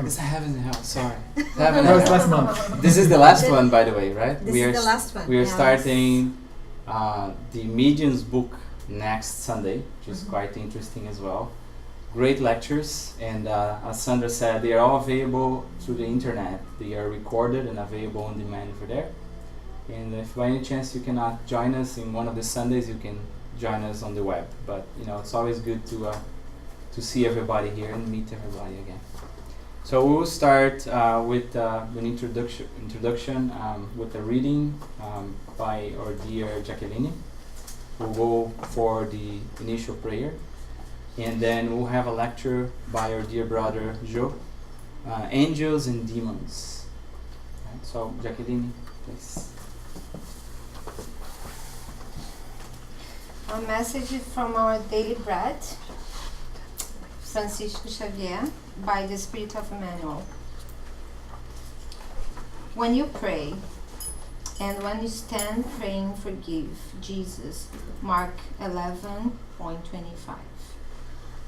It's Heaven and Hell, sorry. That was last month. This is the last one, by the way, right? This is the last one. We are yes. starting the Medium's book next Sunday, which is quite interesting as well. Great lectures, and as Sandra said, they are all available through the internet. They are recorded and available on demand for there. And if by any chance you cannot join us in one of the Sundays, you can join us on the web. But it's always good to see everybody here and meet everybody again. So we will start with an introduction with a reading by our dear Jacqueline. We'll go for the initial prayer, and then we'll have a lecture by our dear brother José, Angels and Demons. Right, so Jacqueline, please. A message from our daily bread, Francisco Xavier, by the Spirit of Emmanuel. When you pray, and when you stand praying, forgive. Jesus, Mark 11:25.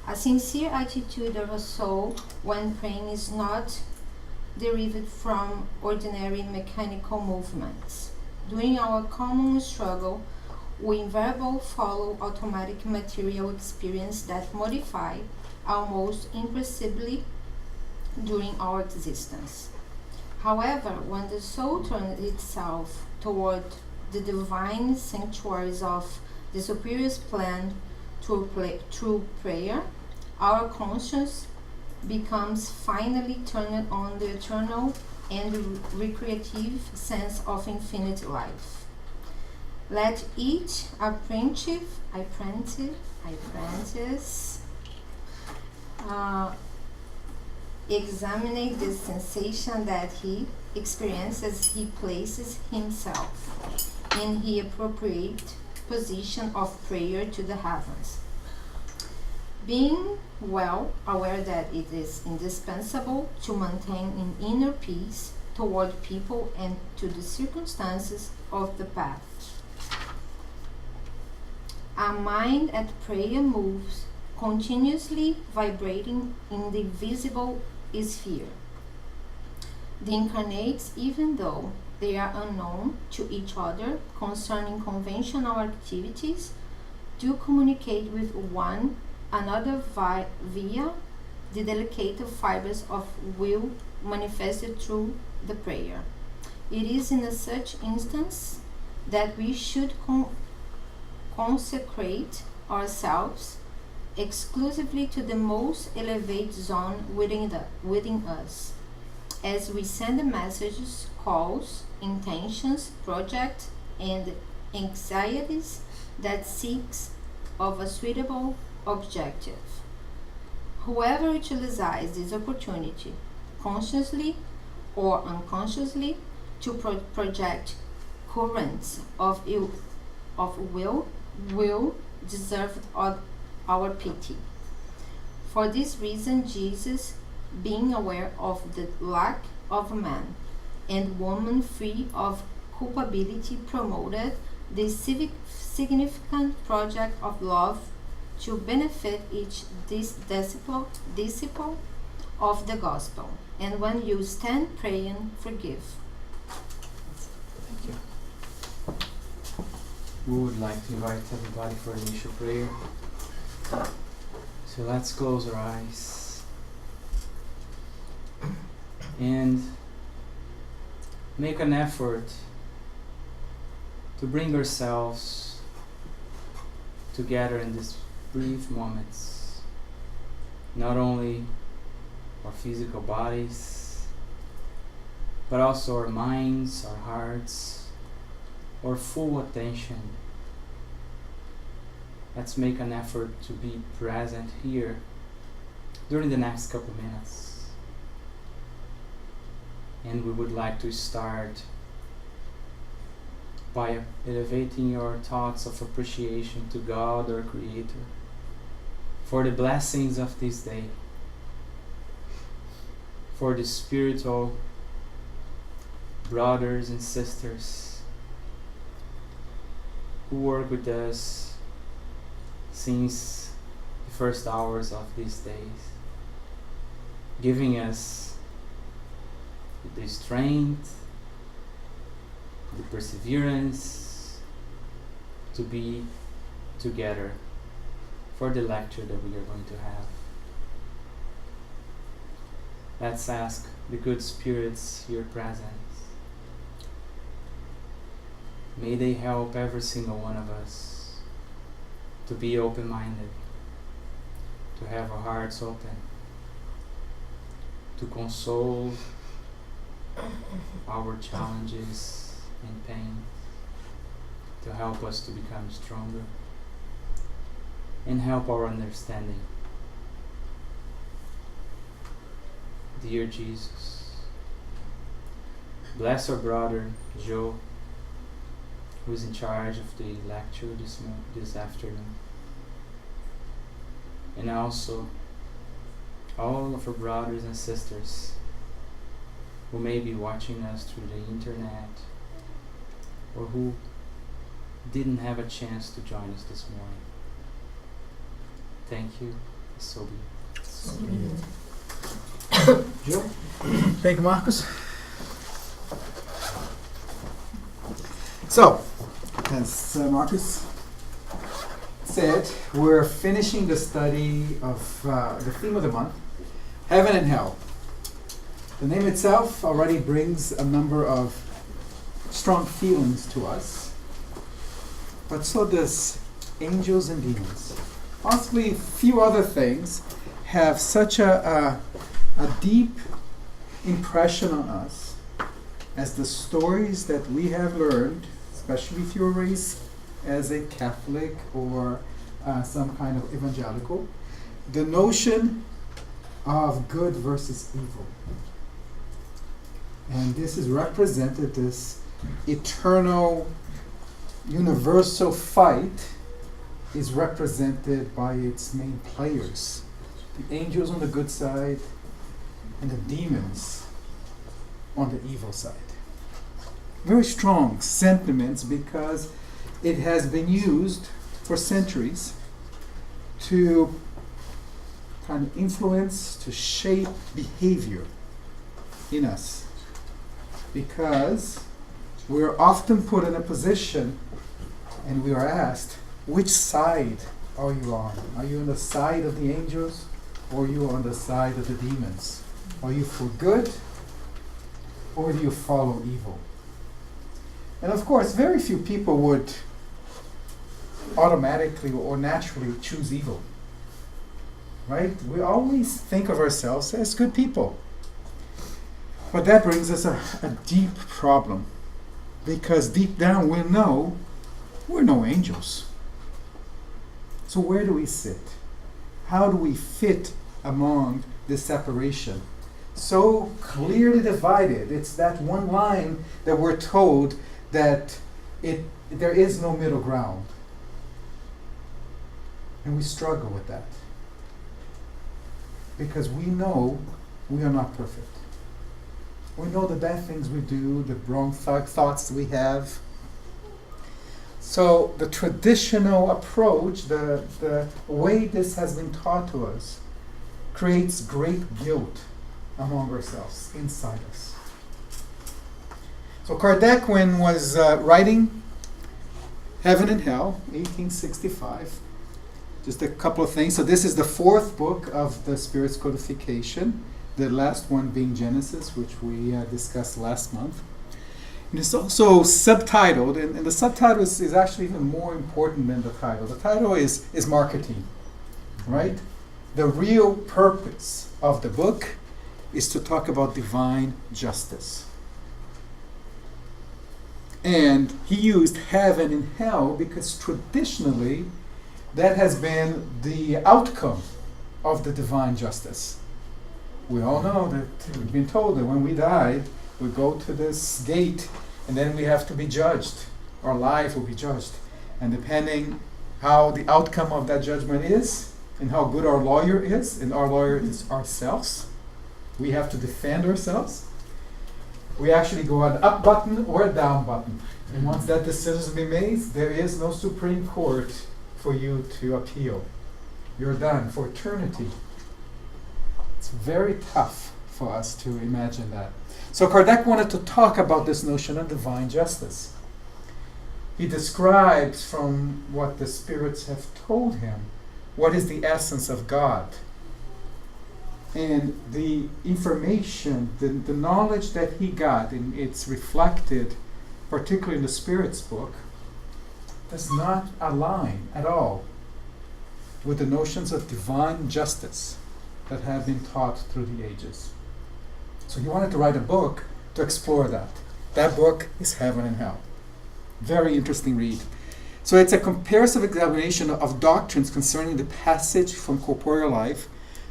A sincere attitude of a soul when praying is not derived from ordinary mechanical movements. During our common struggle, we invariably follow automatic material experience that modify almost imperceptibly during our existence. However, when the soul turns itself toward the divine sanctuaries of the superior plan through prayer, our conscience becomes finally turned on the eternal and recreative sense of infinite life. Let each apprentice examine the sensation that he experiences as he places himself in the appropriate position of prayer to the heavens. Being well aware that it is indispensable to maintain an inner peace toward people and to the circumstances of the path. A mind at prayer moves, continuously vibrating in the visible sphere. The incarnates, even though they are unknown to each other concerning conventional activities, do communicate with one another via the delicate fibers of will manifested through the prayer. It is in such instance that we should consecrate ourselves exclusively to the most elevated zone within us, as we send the messages, calls, intentions, projects, and anxieties that seeks of a suitable objective. Whoever utilizes this opportunity, consciously or unconsciously, to project currents of will deserve our pity. For this reason, Jesus, being aware of the lack of man and woman free of culpability, promoted the significant project of love to benefit each disciple of the gospel. And when you stand praying, forgive. Thank you. We would like to invite everybody for the initial prayer. So let's close our eyes and make an effort to bring ourselves together in these brief moments, not only our physical bodies, but also our minds, our hearts, our full attention. Let's make an effort to be present here during the next couple minutes. And we would like to start by elevating your thoughts of appreciation to God, our Creator, for the blessings of this day, for the spiritual brothers and sisters who work with us since the first hours of these days, giving us the strength, the perseverance to be together for the lecture that we are going to have. Let's ask the good spirits your presence. May they help every single one of us to be open-minded, to have our hearts open, to console our challenges and pain, to help us to become stronger, and help our understanding. Dear Jesus, bless our brother Joe, who is in charge of the lecture this afternoon, and also all of our brothers and sisters who may be watching us through the internet or who didn't have a chance to join us this morning. Thank you. So be it. So be it. Joe? Thank you, Marcus. So, as Marcus said, we're finishing the study of the theme of the month, Heaven and Hell. The name itself already brings a number of strong feelings to us, but so does angels and demons. Possibly few other things have such a deep impression on us as the stories that we have learned, especially if you're raised as a Catholic or some kind of evangelical, the notion of good versus evil. And this is represented, this eternal, universal fight is represented by its main players. The angels on the good side and the demons on the evil side. Very strong sentiments because it has been used for centuries to kind of influence, to shape behavior in us. Because we're often put in a position and we are asked, which side are you on? Are you on the side of the angels or are you on the side of the demons? Are you for good or do you follow evil? And of course, very few people would automatically or naturally choose evil. Right? We always think of ourselves as good people. But that brings us a deep problem. Because deep down we know we're no angels. So where do we sit? How do we fit among this separation? So clearly divided. It's that one line that we're told that there is no middle ground. And we struggle with that. Because we know we are not perfect. We know the bad things we do, the wrong thoughts we have. So the traditional approach, the way this has been taught to us, creates great guilt among ourselves, inside us. So Kardec, when was writing Heaven and Hell, 1865, just a couple of things. So this is the fourth book of the Spirit's codification, the last one being Genesis, which we discussed last month. And it's also subtitled, and the subtitle is actually even more important than the title. The title is marketing, right? The real purpose of the book is to talk about divine justice. And he used heaven and hell because traditionally that has been the outcome of the divine justice. We all know that we've been told that when we die, we go to this gate and then we have to be judged. Our life will be judged. And depending how the outcome of that judgment is and how good our lawyer is, and our lawyer is ourselves, we have to defend ourselves. We actually go an up button or a down button. And once that decision has been made, there is no Supreme Court for you to appeal. You're done for eternity. It's very tough for us to imagine that. So Kardec wanted to talk about this notion of divine justice. He describes from what the spirits have told him what is the essence of God. And the information, the knowledge that he got, and it's reflected particularly in the Spirit's book, does not align at all with the notions of divine justice that have been taught through the ages. So he wanted to write a book to explore that. That book is Heaven and Hell. Very interesting read. So it's a comparative examination of doctrines concerning the passage from corporeal life,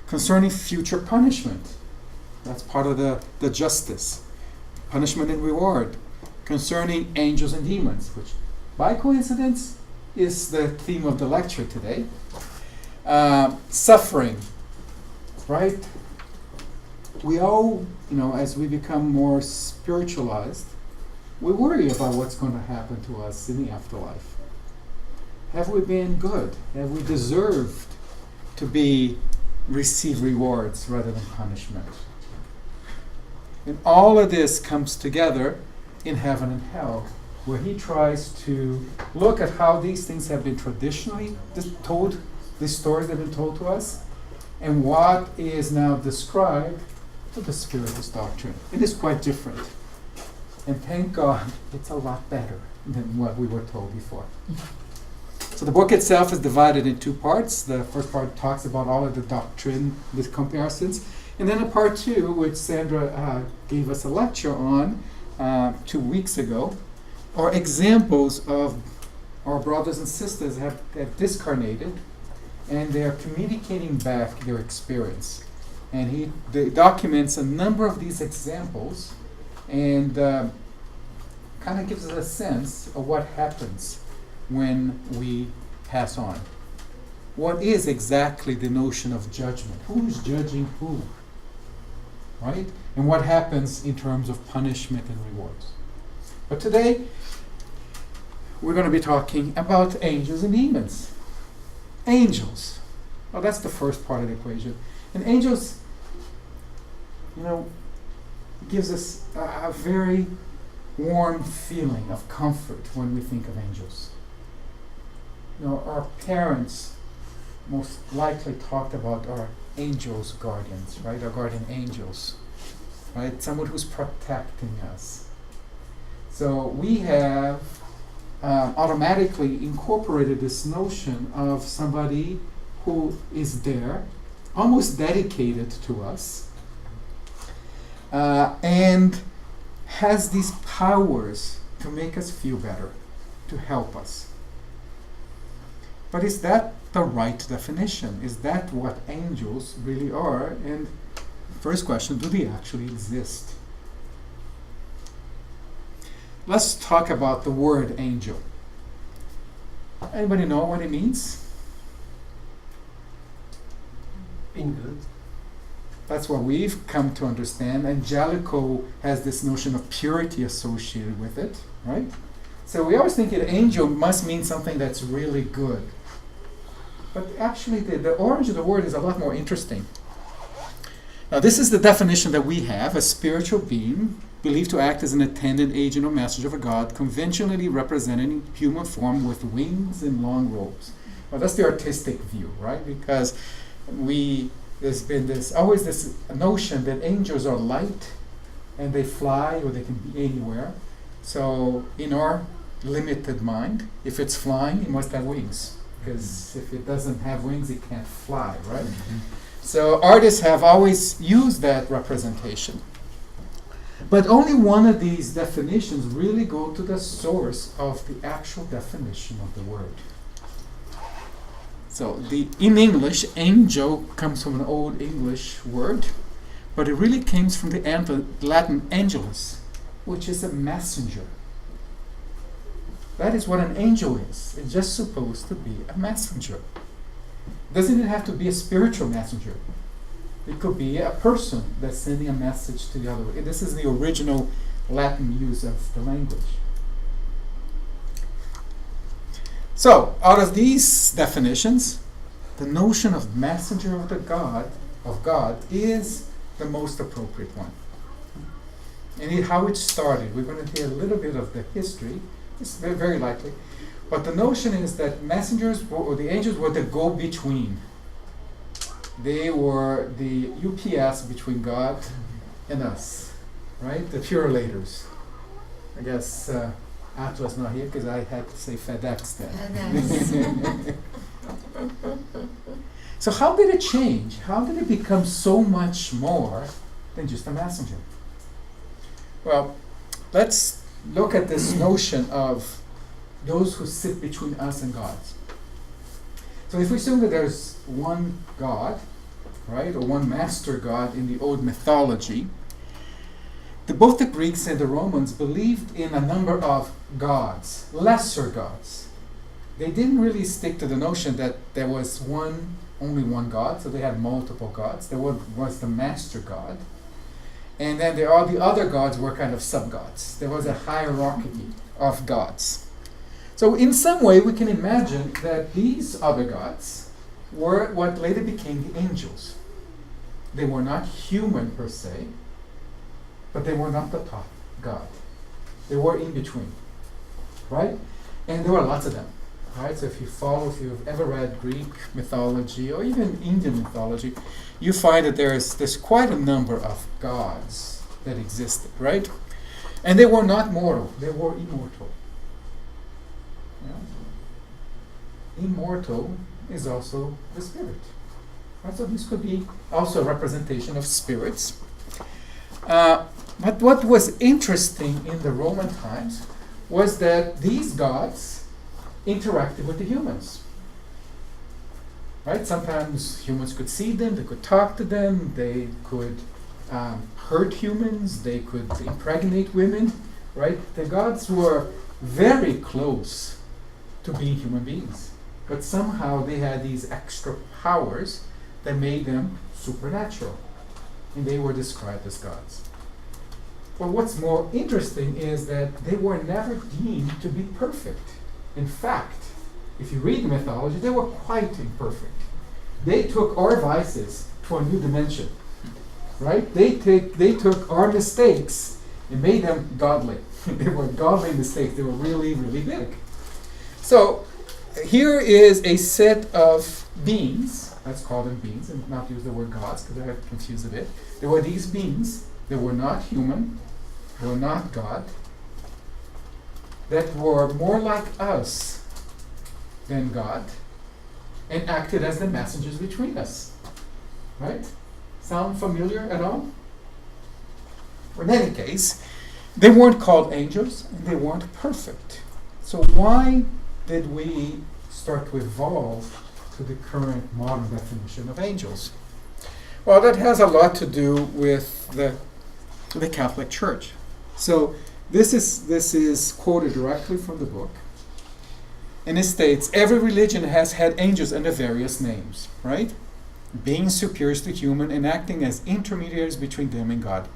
concerning future punishment. That's part of the justice. Punishment and reward. Concerning angels and demons, which by coincidence is the theme of the lecture today. Suffering, right? We all, as we become more spiritualized, we worry about what's going to happen to us in the afterlife. Have we been good? Have we deserved to receive rewards rather than punishment? And all of this comes together in Heaven and Hell, where he tries to look at how these things have been traditionally told, these stories have been told to us, and what is now described to the Spiritist doctrine. It is quite different. And thank God, it's a lot better than what we were told before. So the book itself is divided in two parts. The first part talks about all of the doctrine, the comparisons, and then a part two, which Sandra gave us a lecture on 2 weeks ago, are examples of our brothers and sisters have discarnated, and they are communicating back their experience. And he documents a number of these examples, and kind of gives us a sense of what happens when we pass on. What is exactly the notion of judgment? Who's judging who? Right? And what happens in terms of punishment and rewards. But today, we're going to be talking about angels and demons. Angels. Well, that's the first part of the equation. And angels, gives us a very warm feeling of comfort when we think of angels. Our parents most likely talked about our angels guardians, right? Our guardian angels, right? Someone who's protecting us. So we have automatically incorporated this notion of somebody who is there, almost dedicated to us, and has these powers to make us feel better, to help us. But is that the right definition? Is that what angels really are? And first question, do they actually exist? Let's talk about the word angel. Anybody know what it means? Being good. That's what we've come to understand. Angelico has this notion of purity associated with it, right? So we always think an angel must mean something that's really good. But actually the origin of the word is a lot more interesting. Now this is the definition that we have: a spiritual being believed to act as an attendant, agent, or messenger of a god, conventionally representing human form with wings and long robes. Well, that's the artistic view, right? Because there's been always this notion that angels are light and they fly, or they can be anywhere. So in our limited mind, if it's flying, it must have wings. Because if it doesn't have wings, it can't fly, right? Mm-hmm. So artists have always used that representation. But only one of these definitions really go to the source of the actual definition of the word. So in English, angel comes from an old English word, but it really comes from the Latin angelus, which is a messenger. That is what an angel is. It's just supposed to be a messenger. Doesn't it have to be a spiritual messenger? It could be a person that's sending a message to the other. This is the original Latin use of the language. So, out of these definitions, the notion of messenger of God is the most appropriate one. and how it started. We're going to hear a little bit of the history. It's very likely. But the notion is that messengers, or the angels, were the go-between. They were the UPS between God and us, right? The purulators. I guess Atlas not here because I had to say FedEx then. So how did it change? How did it become so much more than just a messenger? Well, let's look at this notion of those who sit between us and God. So if we assume that there's one God, right, or one master God in the old mythology, both the Greeks and the Romans believed in a number of gods, lesser gods. They didn't really stick to the notion that there was only one God, so they had multiple gods. There was the master God. And then all the other gods were kind of sub-gods. There was a hierarchy of gods. So in some way, we can imagine that these other gods were what later became the angels. They were not human per se, but they were not the top God. They were in between, right? And there were lots of them, right? So if you've ever read Greek mythology or even Indian mythology, you find that there's quite a number of gods that existed, right? And they were not mortal, they were immortal. Yeah. Immortal is also the spirit. Right? So this could be also a representation of spirits. But what was interesting in the Roman times was that these gods interacted with the humans. Right? Sometimes humans could see them, they could talk to them, they could hurt humans, they could impregnate women. Right? The gods were very close to being human beings. But somehow they had these extra powers that made them supernatural. And they were described as gods. But what's more interesting is that they were never deemed to be perfect. In fact, if you read the mythology, they were quite imperfect. They took our vices to a new dimension. Right? They took our mistakes and made them godly. They were godly mistakes. They were really, really big. So here is a set of beings. Let's call them beings and not use the word gods because I have confused a bit. There were these beings that were not human, were not God, that were more like us than God, and acted as the messengers between us. Right? Sound familiar at all? In any case, they weren't called angels, and they weren't perfect. So why did we start to evolve to the current modern definition of angels? Well, that has a lot to do with the Catholic Church. So this is quoted directly from the book. And it states, every religion has had angels under various names, right? Being superior to human and acting as intermediaries between them and God.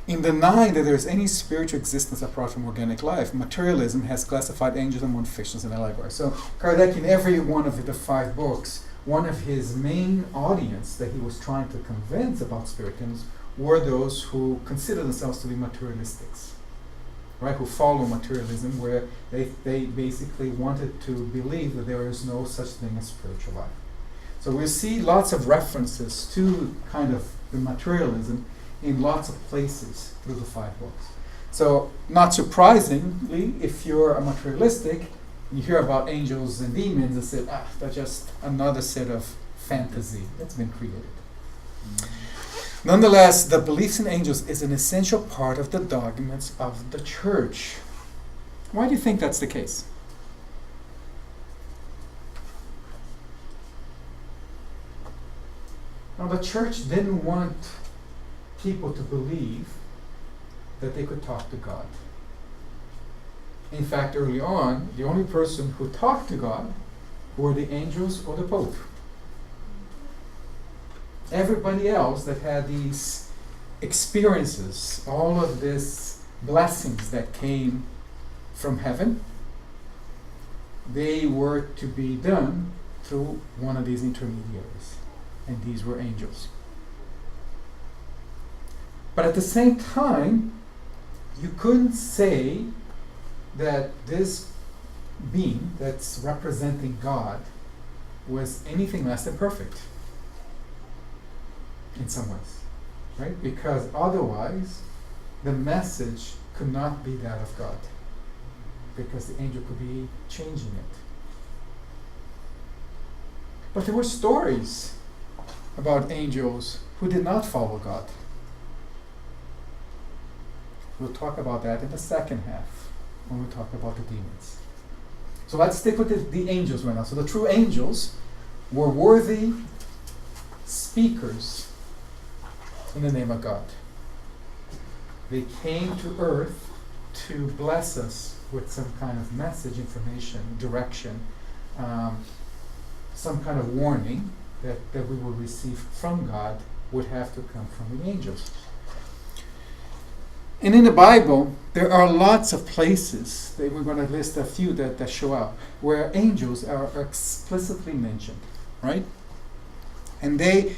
In denying that there is any spiritual existence apart from organic life, materialism has classified angels among fictions and allegories. So Kardec, in every one of the 5 books, one of his main audience that he was trying to convince about Spiritism were those who consider themselves to be materialistics, right? Who follow materialism, where they basically wanted to believe that there is no such thing as spiritual life. So we see lots of references to kind of the materialism in lots of places through the 5 books. So not surprisingly, if you're a materialistic, you hear about angels and demons and say, that's just another set of fantasy that's been created. Nonetheless, the beliefs in angels is an essential part of the dogmas of the Church. Why do you think that's the case? Now, the Church didn't want people to believe that they could talk to God. In fact, early on, the only person who talked to God were the angels or the Pope. Everybody else that had these experiences, all of these blessings that came from heaven, they were to be done through one of these intermediaries. And these were angels. But at the same time, you couldn't say that this being that's representing God was anything less than perfect in some ways, right? Because otherwise, the message could not be that of God, because the angel could be changing it. But there were stories about angels who did not follow God. We'll talk about that in the second half when we talk about the demons. So let's stick with the angels right now. So the true angels were worthy speakers in the name of God. They came to earth to bless us with some kind of message, information, direction, some kind of warning that we will receive from God would have to come from the angels. And in the Bible, there are lots of places, that we're going to list a few that show up, where angels are explicitly mentioned, right? And they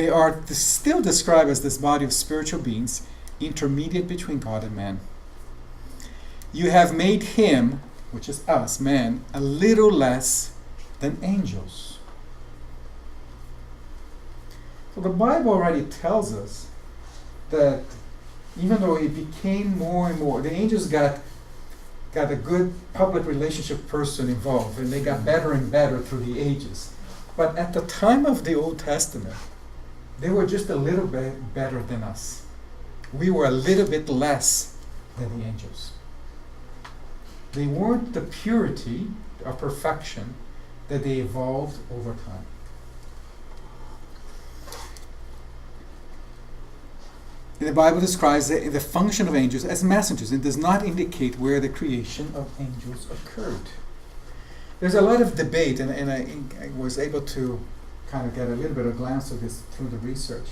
are still described as this body of spiritual beings, intermediate between God and man. You have made him, which is us, man, a little less than angels. So the Bible already tells us that even though it became more and more, the angels got a good public relationship person involved, and they got better and better through the ages. But at the time of the Old Testament, they were just a little bit better than us. We were a little bit less than the angels. They weren't the purity or perfection that they evolved over time. The Bible describes the function of angels as messengers and does not indicate where the creation of angels occurred. There's a lot of debate, and I was able to kind of get a little bit of a glance of this through the research,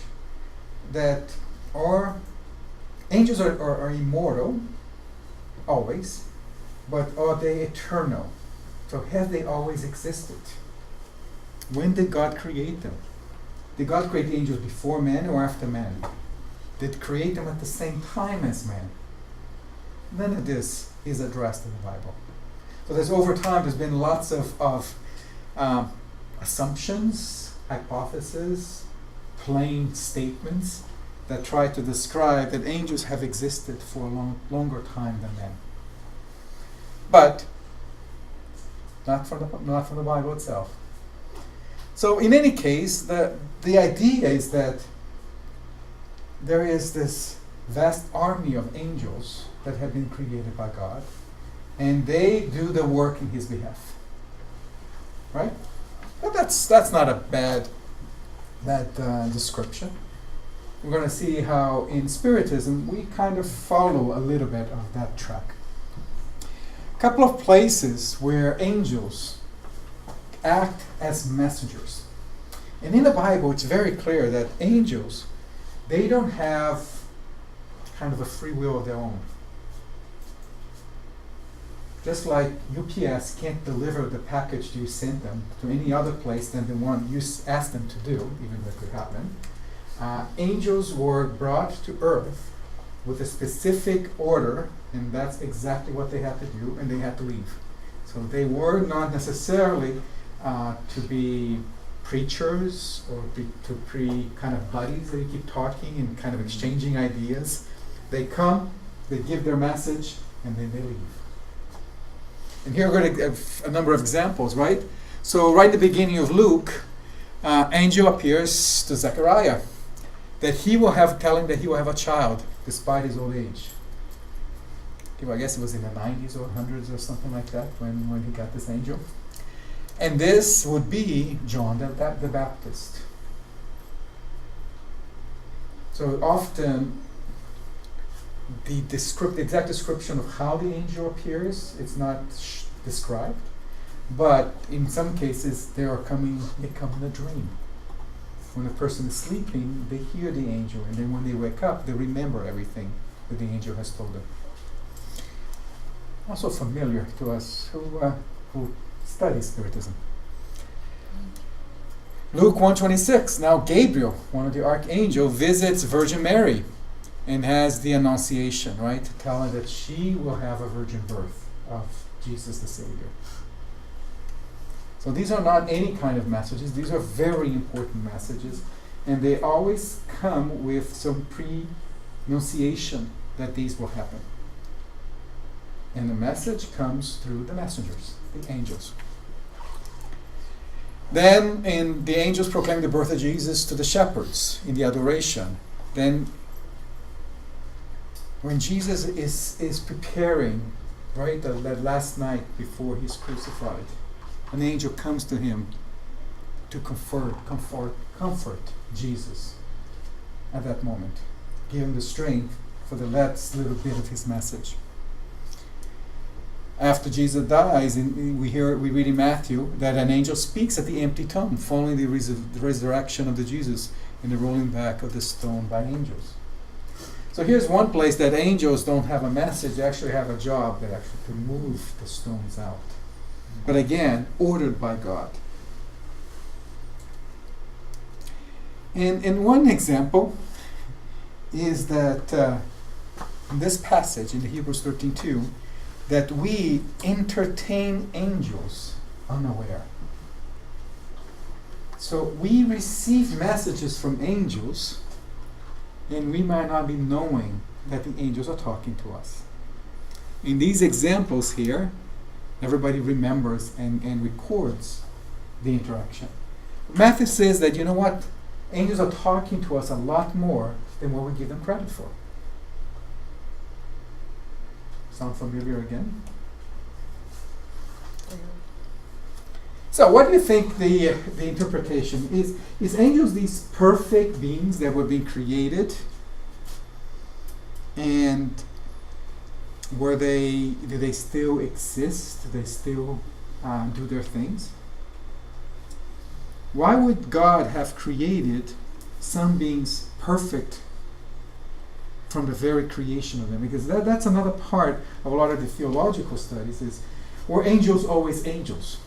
that angels are immortal, always, but are they eternal? So have they always existed? When did God create them? Did God create the angels before man or after man? Did he create them at the same time as man? None of this is addressed in the Bible. So over time there's been lots of assumptions, hypotheses, plain statements that try to describe that angels have existed for a longer time than men. But not from the Bible itself. So in any case, the idea is that there is this vast army of angels that have been created by God, and they do the work in his behalf. Right? But that's not a bad description. We're going to see how in Spiritism we kind of follow a little bit of that track. A couple of places where angels act as messengers. And in the Bible it's very clear that angels, they don't have kind of a free will of their own. Just like UPS can't deliver the package you sent them to any other place than the one you asked them to do, even though it could happen, angels were brought to earth with a specific order, and that's exactly what they had to do, and they had to leave. So they were not necessarily to be preachers or to be kind of buddies that you keep talking and kind of exchanging ideas. They come, they give their message, and then they leave. And here we're going to give a number of examples, right? So right at the beginning of Luke, angel appears to Zechariah, that tell him that he will have a child despite his old age. Okay, well, I guess it was in the 90s or 100s or something like that when he got this angel. And this would be John the Baptist. So often the exact description of how the angel appears, it's not described, but in some cases they come in a dream. When a person is sleeping, they hear the angel, and then when they wake up, they remember everything that the angel has told them. Also familiar to us who study Spiritism. Luke 1:26. Now Gabriel, one of the archangels, visits Virgin Mary and has the Annunciation, right? Telling that she will have a virgin birth of Jesus the Savior. So these are not any kind of messages. These are very important messages. And they always come with some pre-nunciation that these will happen. And the message comes through the messengers, the angels. Then, the angels proclaim the birth of Jesus to the shepherds in the adoration. Then, when Jesus is preparing, right, that last night before he's crucified, an angel comes to him to comfort Jesus at that moment, give him the strength for the last little bit of his message. After Jesus dies, we read in Matthew that an angel speaks at the empty tomb, following the resurrection of the Jesus and the rolling back of the stone by angels. So here's one place that angels don't have a message; they actually have a job that actually to move the stones out. But again, ordered by God. And one example is that in this passage in the Hebrews 13:2, that we entertain angels unaware. So we receive messages from angels, and we might not be knowing that the angels are talking to us. In these examples here, everybody remembers and records the interaction. Matthew says that, you know what? Angels are talking to us a lot more than what we give them credit for. Sound familiar again? So what do you think the interpretation is? Is angels these perfect beings that were being created? And do they still exist? Do they still do their things? Why would God have created some beings perfect from the very creation of them? Because that's another part of a lot of the theological studies is, were angels always angels?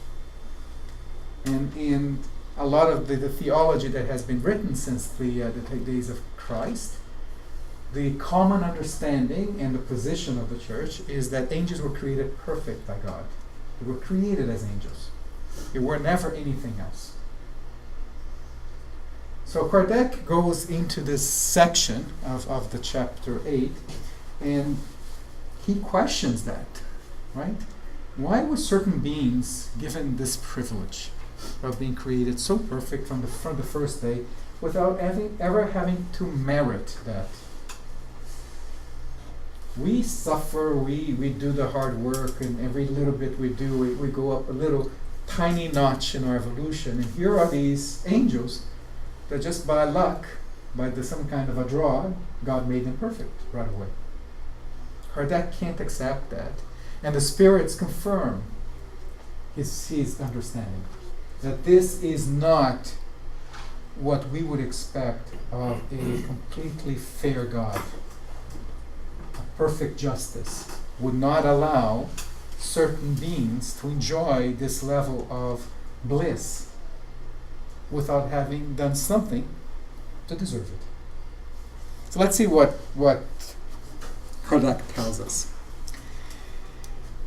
And in a lot of the theology that has been written since the days of Christ, the common understanding and the position of the church is that angels were created perfect by God. They were created as angels. They were never anything else. So Kardec goes into this section of the chapter 8, and he questions that, right? Why were certain beings given this privilege of being created so perfect from the first day without ever having to merit that? We suffer, we do the hard work, and every little bit we do, we go up a little tiny notch in our evolution. And here are these angels that just by luck, by some kind of a draw, God made them perfect right away. Kardec can't accept that. And the spirits confirm his understanding that this is not what we would expect of a completely fair God. A perfect justice would not allow certain beings to enjoy this level of bliss without having done something to deserve it. So let's see what Kardec tells us.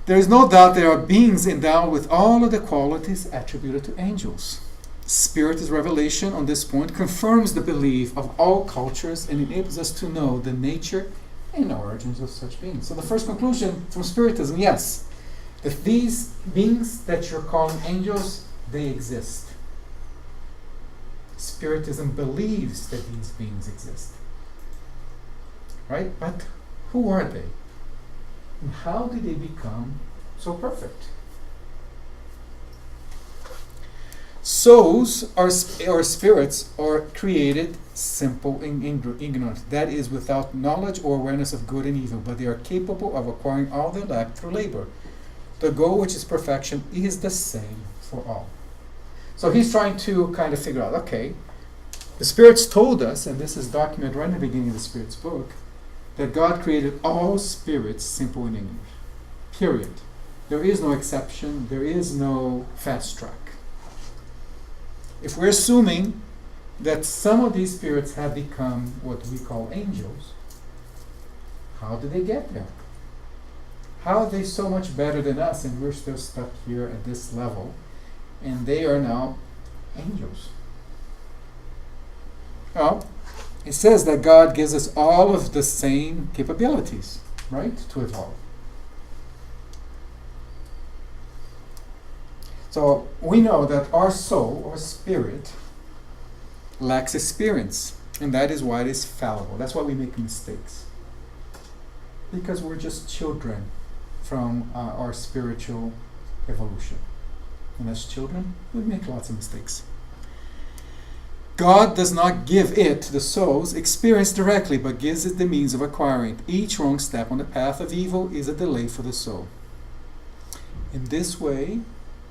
There is no doubt there are beings endowed with all of the qualities attributed to angels. Spiritist revelation on this point confirms the belief of all cultures and enables us to know the nature and origins of such beings. So the first conclusion from Spiritism, yes, that these beings that you're calling angels, they exist. Spiritism believes that these beings exist. Right? But who are they? And how did they become so perfect? Souls or spirits are created simple and ignorant. That is, without knowledge or awareness of good and evil, but they are capable of acquiring all they lack through labor. The goal, which is perfection, is the same for all. So he's trying to kind of figure out, okay, the spirits told us, and this is documented right in the beginning of the Spirit's book, that God created all spirits simple and ignorant. Period. There is no exception. There is no fast track. If we're assuming that some of these spirits have become what we call angels, How did they get there? How are they so much better than us and we're still stuck here at this level? And they are now angels. Well, it says that God gives us all of the same capabilities, right, to evolve. So we know that our soul or spirit lacks experience, and that is why it is fallible. That's why we make mistakes. Because we're just children from our spiritual evolution. And as children, we make lots of mistakes. God does not give it, the soul's experience directly, but gives it the means of acquiring it. Each wrong step on the path of evil is a delay for the soul. In this way,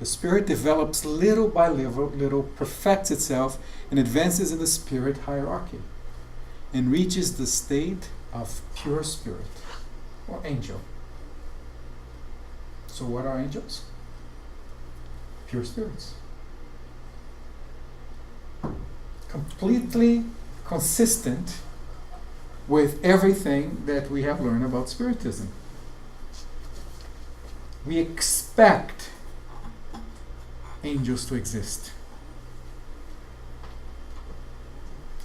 the spirit develops little by little, perfects itself, and advances in the spirit hierarchy, and reaches the state of pure spirit, or angel. So what are angels? Pure spirits. Completely consistent with everything that we have learned about Spiritism. We expect angels to exist.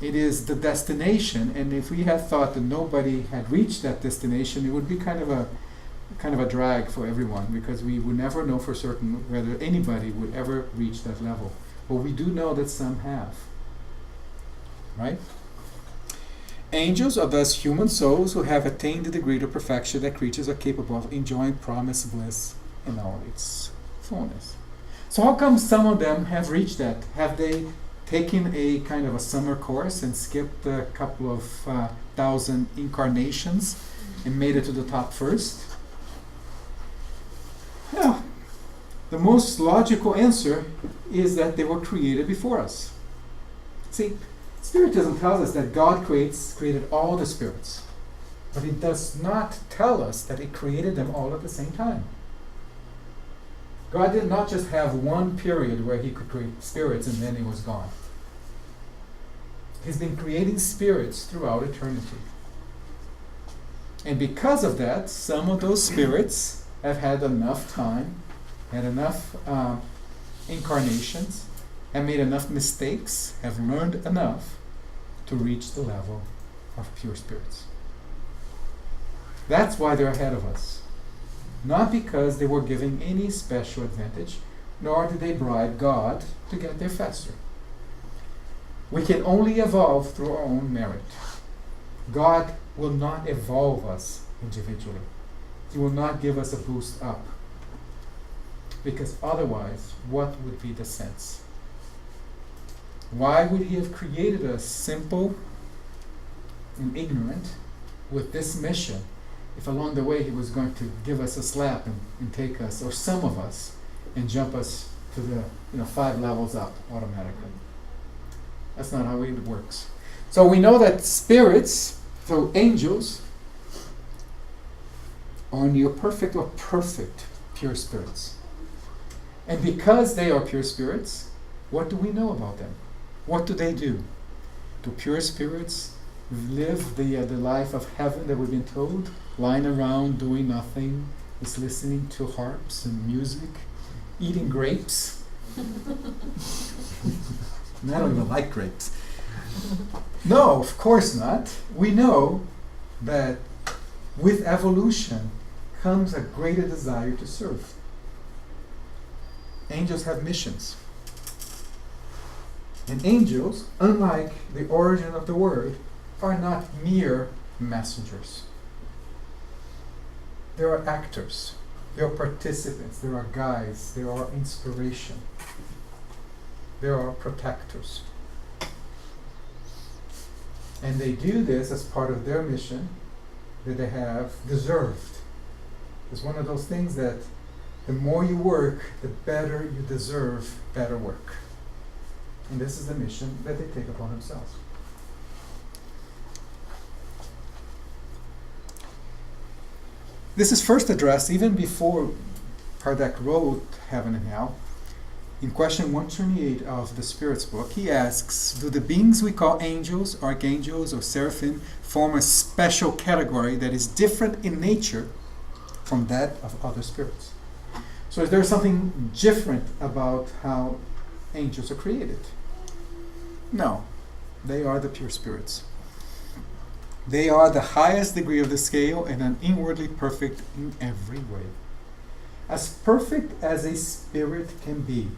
It is the destination, and if we had thought that nobody had reached that destination, it would be kind of a drag for everyone, because we would never know for certain whether anybody would ever reach that level. But we do know that some have. Right? Angels are thus human souls who have attained the degree of perfection that creatures are capable of enjoying promised bliss in all its fullness. So how come some of them have reached that? Have they taken a kind of a summer course and skipped a couple of thousand incarnations and made it to the top first? Yeah. The most logical answer is that they were created before us. See, Spiritism tells us that God created all the spirits, but it does not tell us that He created them all at the same time. God did not just have one period where He could create spirits and then He was gone. He's been creating spirits throughout eternity. And because of that, some of those spirits have had enough time, had enough incarnations, have made enough mistakes, have learned enough to reach the level of pure spirits. That's why they're ahead of us. Not because they were given any special advantage, nor did they bribe God to get there faster. We can only evolve through our own merit. God will not evolve us individually. He will not give us a boost up. Because otherwise, what would be the sense? Why would He have created us simple and ignorant with this mission if along the way He was going to give us a slap and take us, or some of us, and jump us to the 5 levels up automatically? That's not how it works. So we know that spirits, so angels, are near perfect or perfect pure spirits. And because they are pure spirits, what do we know about them? What do they do? Do pure spirits live the life of heaven that we've been told? Lying around doing nothing, just listening to harps and music, eating grapes? And I don't even like grapes. No, of course not. We know that with evolution comes a greater desire to serve. Angels have missions. And angels, unlike the origin of the word, are not mere messengers. They are actors. They are participants. They are guides. They are inspiration. They are protectors. And they do this as part of their mission that they have deserved. It's one of those things that the more you work, the better you deserve better work. And this is the mission that they take upon themselves. This is first addressed even before Kardec wrote Heaven and Hell. in question 128 of the Spirit's book, he asks, do the beings we call angels, archangels, or seraphim form a special category that is different in nature from that of other spirits? So is there something different about how angels are created? No. They are the pure spirits. They are the highest degree of the scale and are inwardly perfect in every way. As perfect as a spirit can be.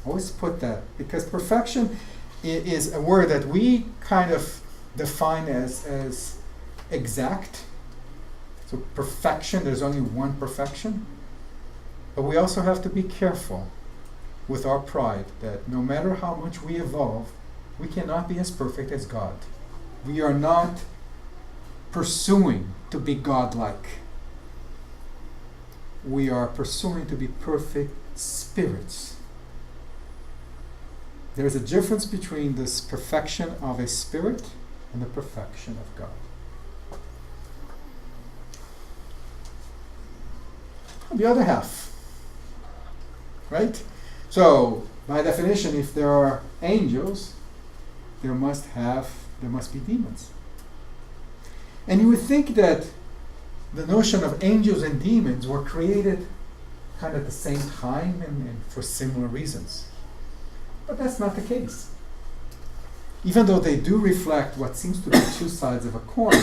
Always put that, because perfection is a word that we kind of define as exact. So perfection, there's only one perfection. But we also have to be careful with our pride that no matter how much we evolve, we cannot be as perfect as God. We are not pursuing to be godlike. We are pursuing to be perfect spirits. There is a difference between this perfection of a spirit and the perfection of God. The other half, right? So, by definition, if there are angels, there must be demons. And you would think that the notion of angels and demons were created kind of at the same time and for similar reasons. But that's not the case. Even though they do reflect what seems to be two sides of a coin,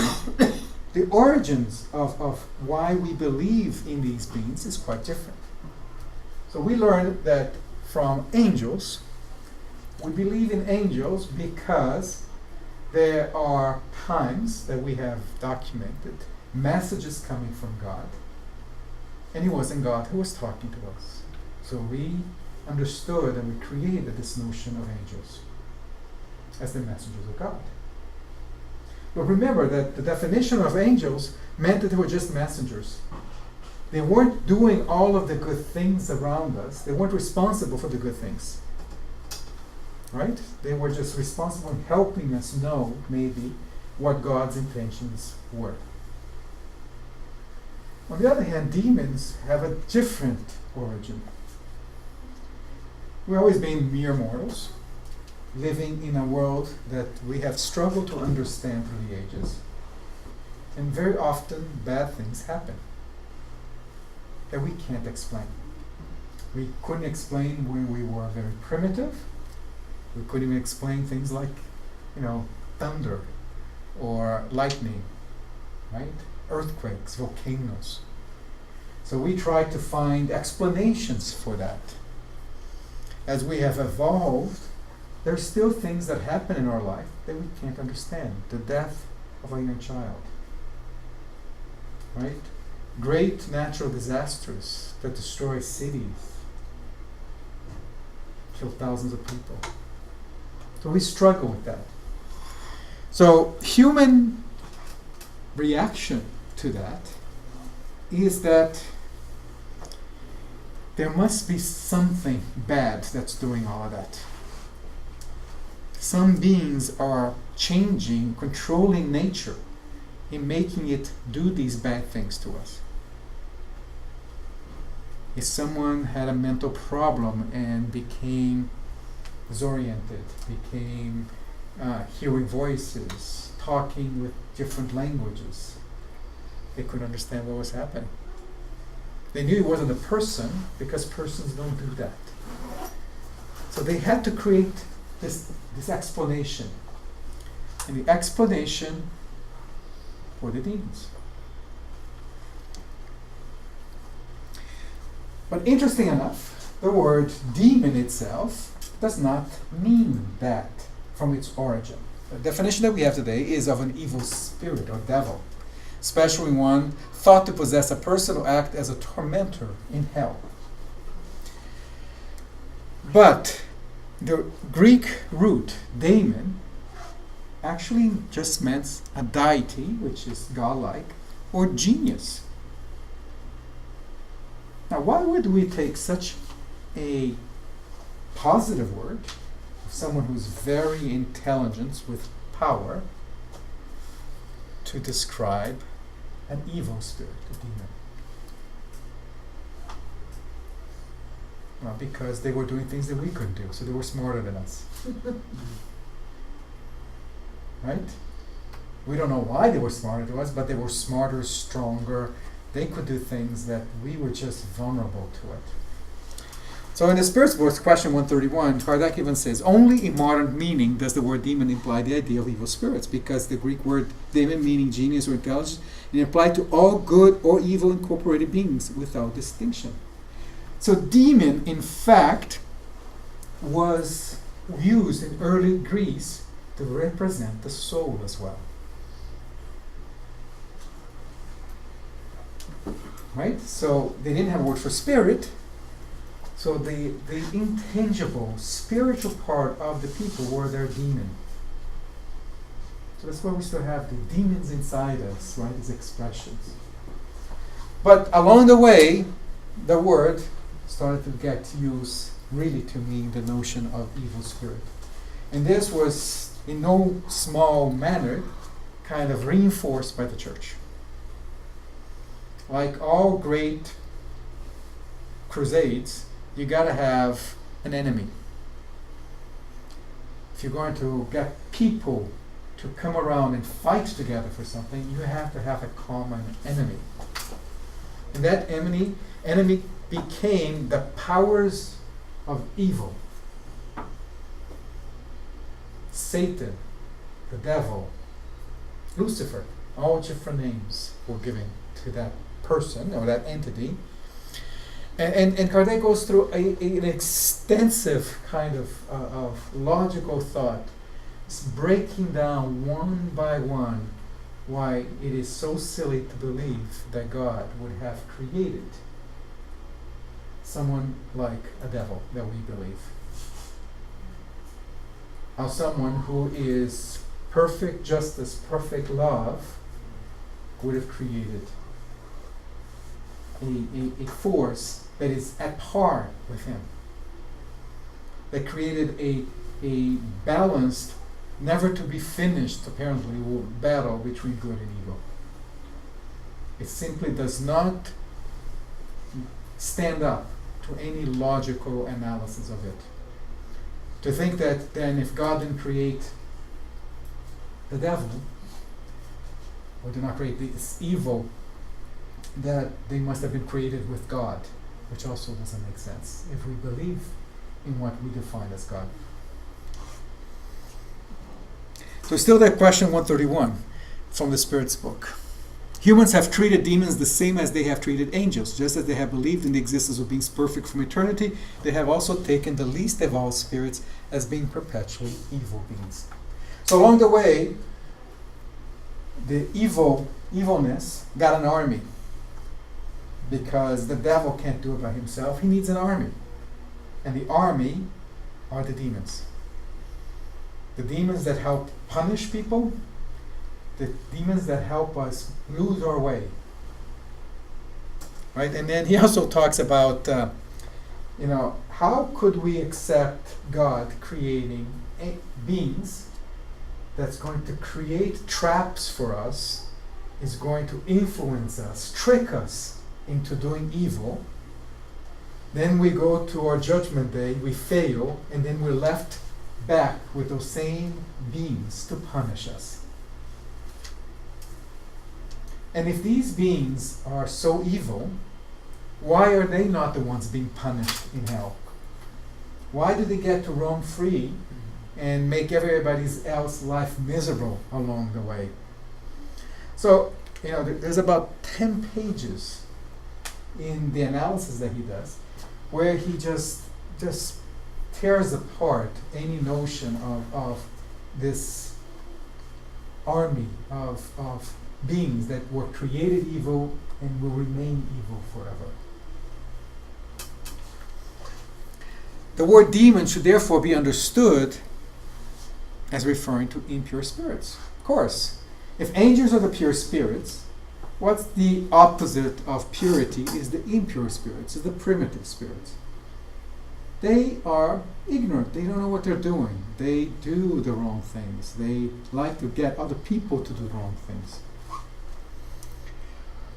the origins of why we believe in these beings is quite different. So we learned that from angels, we believe in angels because there are times that we have documented messages coming from God, and it wasn't God who was talking to us. So we understood and we created this notion of angels as the messengers of God. But remember that the definition of angels meant that they were just messengers. They weren't doing all of the good things around us. They weren't responsible for the good things. Right? They were just responsible in helping us know, maybe, what God's intentions were. On the other hand, demons have a different origin. We've always been mere mortals, living in a world that we have struggled to understand through the ages. And very often, bad things happen that we can't explain. We couldn't explain when we were very primitive. We couldn't even explain things like, thunder or lightning, right? Earthquakes, volcanoes. So we tried to find explanations for that. As we have evolved, there are still things that happen in our life that we can't understand. The death of a young child, right? Great natural disasters that destroy cities, kill thousands of people. So we struggle with that. So human reaction to that is that there must be something bad that's doing all of that. Some beings are changing, controlling nature in making it do these bad things to us. If someone had a mental problem and became disoriented, became hearing voices, talking with different languages, they couldn't understand what was happening. They knew it wasn't a person because persons don't do that. So they had to create this explanation. And the explanation for the demons. But interesting enough, the word demon itself does not mean that from its origin. The definition that we have today is of an evil spirit or devil, especially one thought to possess a person or act as a tormentor in hell. But the Greek root, daemon, actually just meant a deity, which is godlike, or genius. Now, why would we take such a positive word, someone who's very intelligent with power, to describe an evil spirit, a demon? Well, because they were doing things that we couldn't do, so they were smarter than us. Right? We don't know why they were smarter than us, but they were smarter, stronger. They could do things that we were just vulnerable to it. So in the Spirit's Book, question 131, Kardec even says, only in modern meaning does the word demon imply the idea of evil spirits, because the Greek word demon, meaning genius or intelligence, it applied to all good or evil incorporated beings without distinction. So demon, in fact, was used in early Greece to represent the soul as well. Right? So they didn't have a word for spirit. So the intangible, spiritual part of the people were their demon. So that's why we still have the demons inside us, right? These expressions. But along the way, the word started to get used really to mean the notion of evil spirit. And this was in no small manner kind of reinforced by the church. Like all great crusades, you got to have an enemy. If you're going to get people to come around and fight together for something, you have to have a common enemy. And that enemy became the powers of evil. Satan, the devil, Lucifer, all different names were given to that person or that entity. And Kardec goes through an extensive kind of logical thought, breaking down one by one why it is so silly to believe that God would have created someone like a devil that we believe. How someone who is perfect justice, perfect love, would have created a force that is at par with him, that created a balanced, never to be finished, apparently, battle between good and evil. It simply does not stand up to any logical analysis of it. To think that then if God didn't create the devil, or did not create this evil, that they must have been created with God, which also doesn't make sense if we believe in what we define as God. So still that question 131 from the Spirit's Book. Humans have treated demons the same as they have treated angels. Just as they have believed in the existence of beings perfect from eternity, they have also taken the least of all spirits as being perpetually evil beings. So along the way, the evilness got an army. Because the devil can't do it by himself, he needs an army. And the army are the demons. The demons that help punish people, the demons that help us lose our way. Right? And then he also talks about, how could we accept God creating beings that's going to create traps for us, is going to influence us, trick us into doing evil. Then we go to our judgment day, we fail, and then we're left back with those same beings to punish us. And if these beings are so evil, why are they not the ones being punished in hell? Why do they get to roam free and make everybody else's life miserable along the way? So, there's about 10 pages in the analysis that he does, where he just tears apart any notion of this army of beings that were created evil and will remain evil forever. The word demon should therefore be understood as referring to impure spirits. Of course, if angels are the pure spirits, what's the opposite of purity is the impure spirits, is the primitive spirits. They are ignorant. They don't know what they're doing. They do the wrong things. They like to get other people to do wrong things.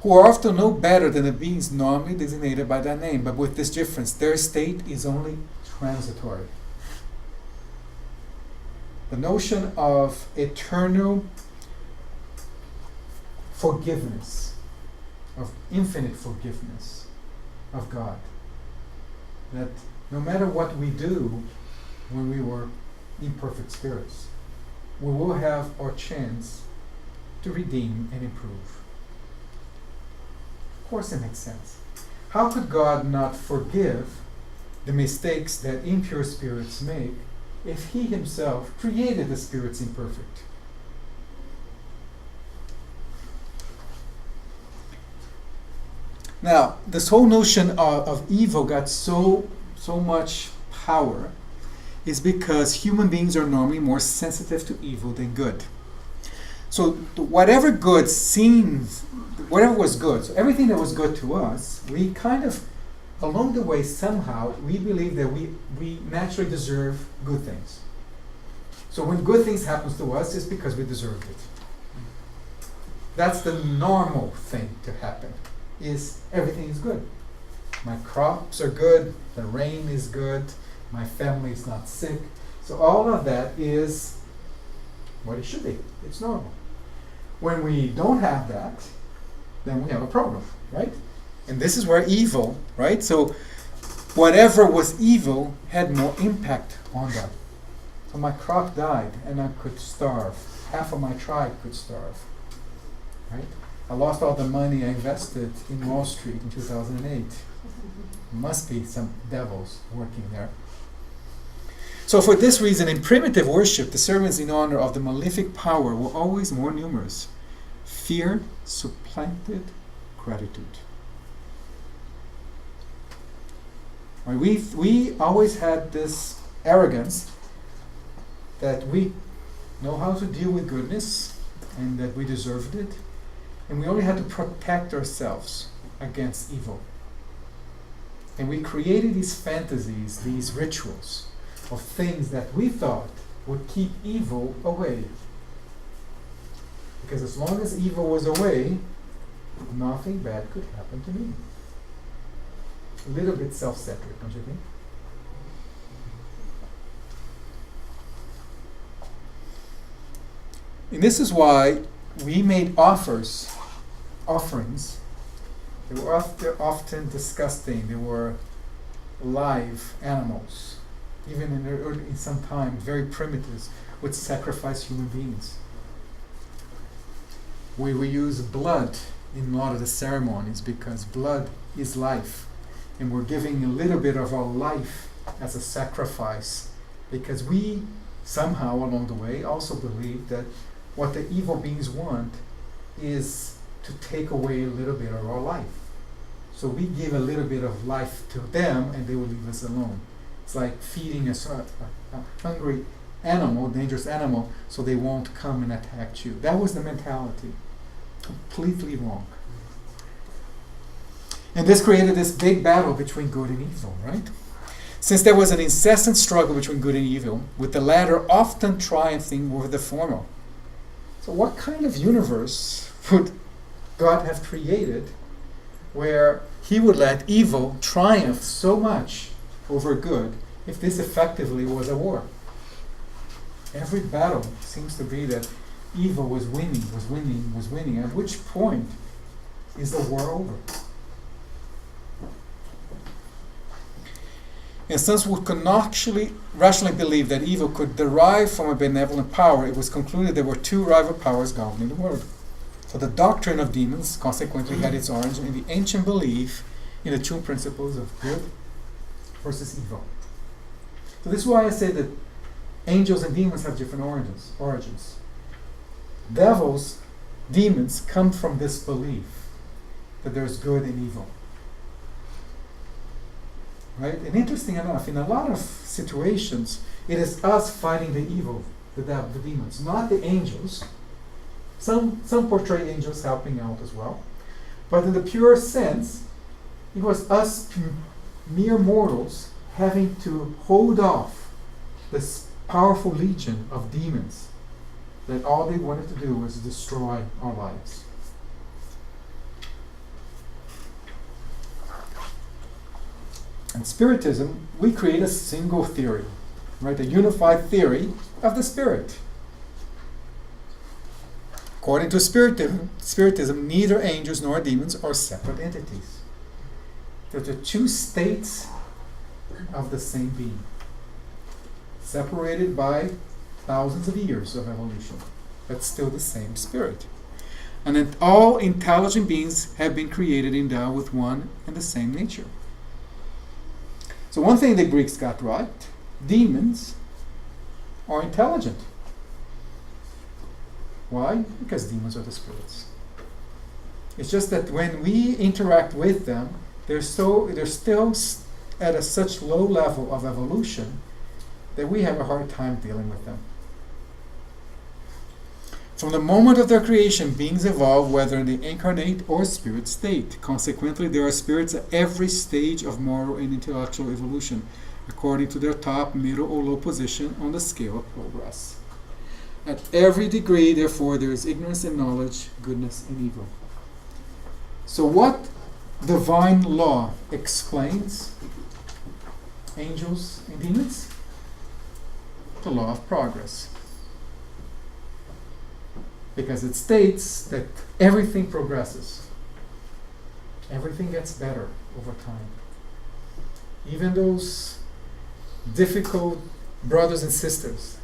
who are often no better than the beings normally designated by that name, but with this difference, their state is only transitory. The notion of eternal forgiveness, of infinite forgiveness of God, that no matter what we do when we were imperfect spirits, we will have our chance to redeem and improve. Of course it makes sense. How could God not forgive the mistakes that impure spirits make if He Himself created the spirits imperfect? Now, this whole notion of evil got so much power is because human beings are normally more sensitive to evil than good. So whatever was good, so everything that was good to us, we kind of, along the way somehow, we believe that we naturally deserve good things. So when good things happen to us, it's because we deserved it. That's the normal thing to happen, is everything is good. My crops are good, the rain is good, my family is not sick. So all of that is what it should be. It's normal. When we don't have that, then we have a problem, right? And this is where evil, right? So whatever was evil had more impact on that. So my crop died and I could starve. Half of my tribe could starve, right? I lost all the money I invested in Wall Street in 2008. Must be some devils working there. So for this reason, in primitive worship, the servants in honor of the malefic power were always more numerous. Fear supplanted gratitude. Right, we always had this arrogance that we know how to deal with goodness and that we deserved it, and we only had to protect ourselves against evil. And we created these fantasies, these rituals of things that we thought would keep evil away. Because as long as evil was away, nothing bad could happen to me. A little bit self-centered, don't you think? And this is why we made offerings. They were often disgusting. They were live animals. Even in some time, very primitives would sacrifice human beings. We use blood in a lot of the ceremonies because blood is life. And we're giving a little bit of our life as a sacrifice because we somehow along the way also believe that what the evil beings want is to take away a little bit of our life. So we give a little bit of life to them and they will leave us alone. It's like feeding a hungry animal, dangerous animal, so they won't come and attack you. That was the mentality. Completely wrong. And this created this big battle between good and evil, right? Since there was an incessant struggle between good and evil, with the latter often triumphing over the former. So what kind of universe would God have created where He would let evil triumph so much over good if this effectively was a war? Every battle seems to be that evil was winning. At which point is the war over? And since we could not actually rationally believe that evil could derive from a benevolent power, it was concluded there were two rival powers governing the world. So the doctrine of demons consequently had its origin in the ancient belief in the two principles of good versus evil. So this is why I say that angels and demons have different origins. Devils, demons come from this belief that there's good and evil. Right? And interesting enough, in a lot of situations, it is us fighting the evil, the demons, not the angels. Some portray angels helping out as well. But in the pure sense, it was us mere mortals having to hold off this powerful legion of demons that all they wanted to do was destroy our lives. In Spiritism, we create a single theory, right? A unified theory of the spirit. According to Spiritism, neither angels nor demons are separate entities. They're the two states of the same being, separated by thousands of years of evolution, but still the same spirit. And that all intelligent beings have been created endowed with one and the same nature. So one thing the Greeks got right, demons are intelligent. Why? Because demons are the spirits. It's just that when we interact with them, they're still at such low level of evolution that we have a hard time dealing with them. From the moment of their creation, beings evolve whether in the incarnate or spirit state. Consequently, there are spirits at every stage of moral and intellectual evolution, according to their top, middle, or low position on the scale of progress. At every degree, therefore, there is ignorance and knowledge, goodness and evil. So what divine law explains angels and demons? The law of progress. Because it states that everything progresses. Everything gets better over time. Even those difficult brothers and sisters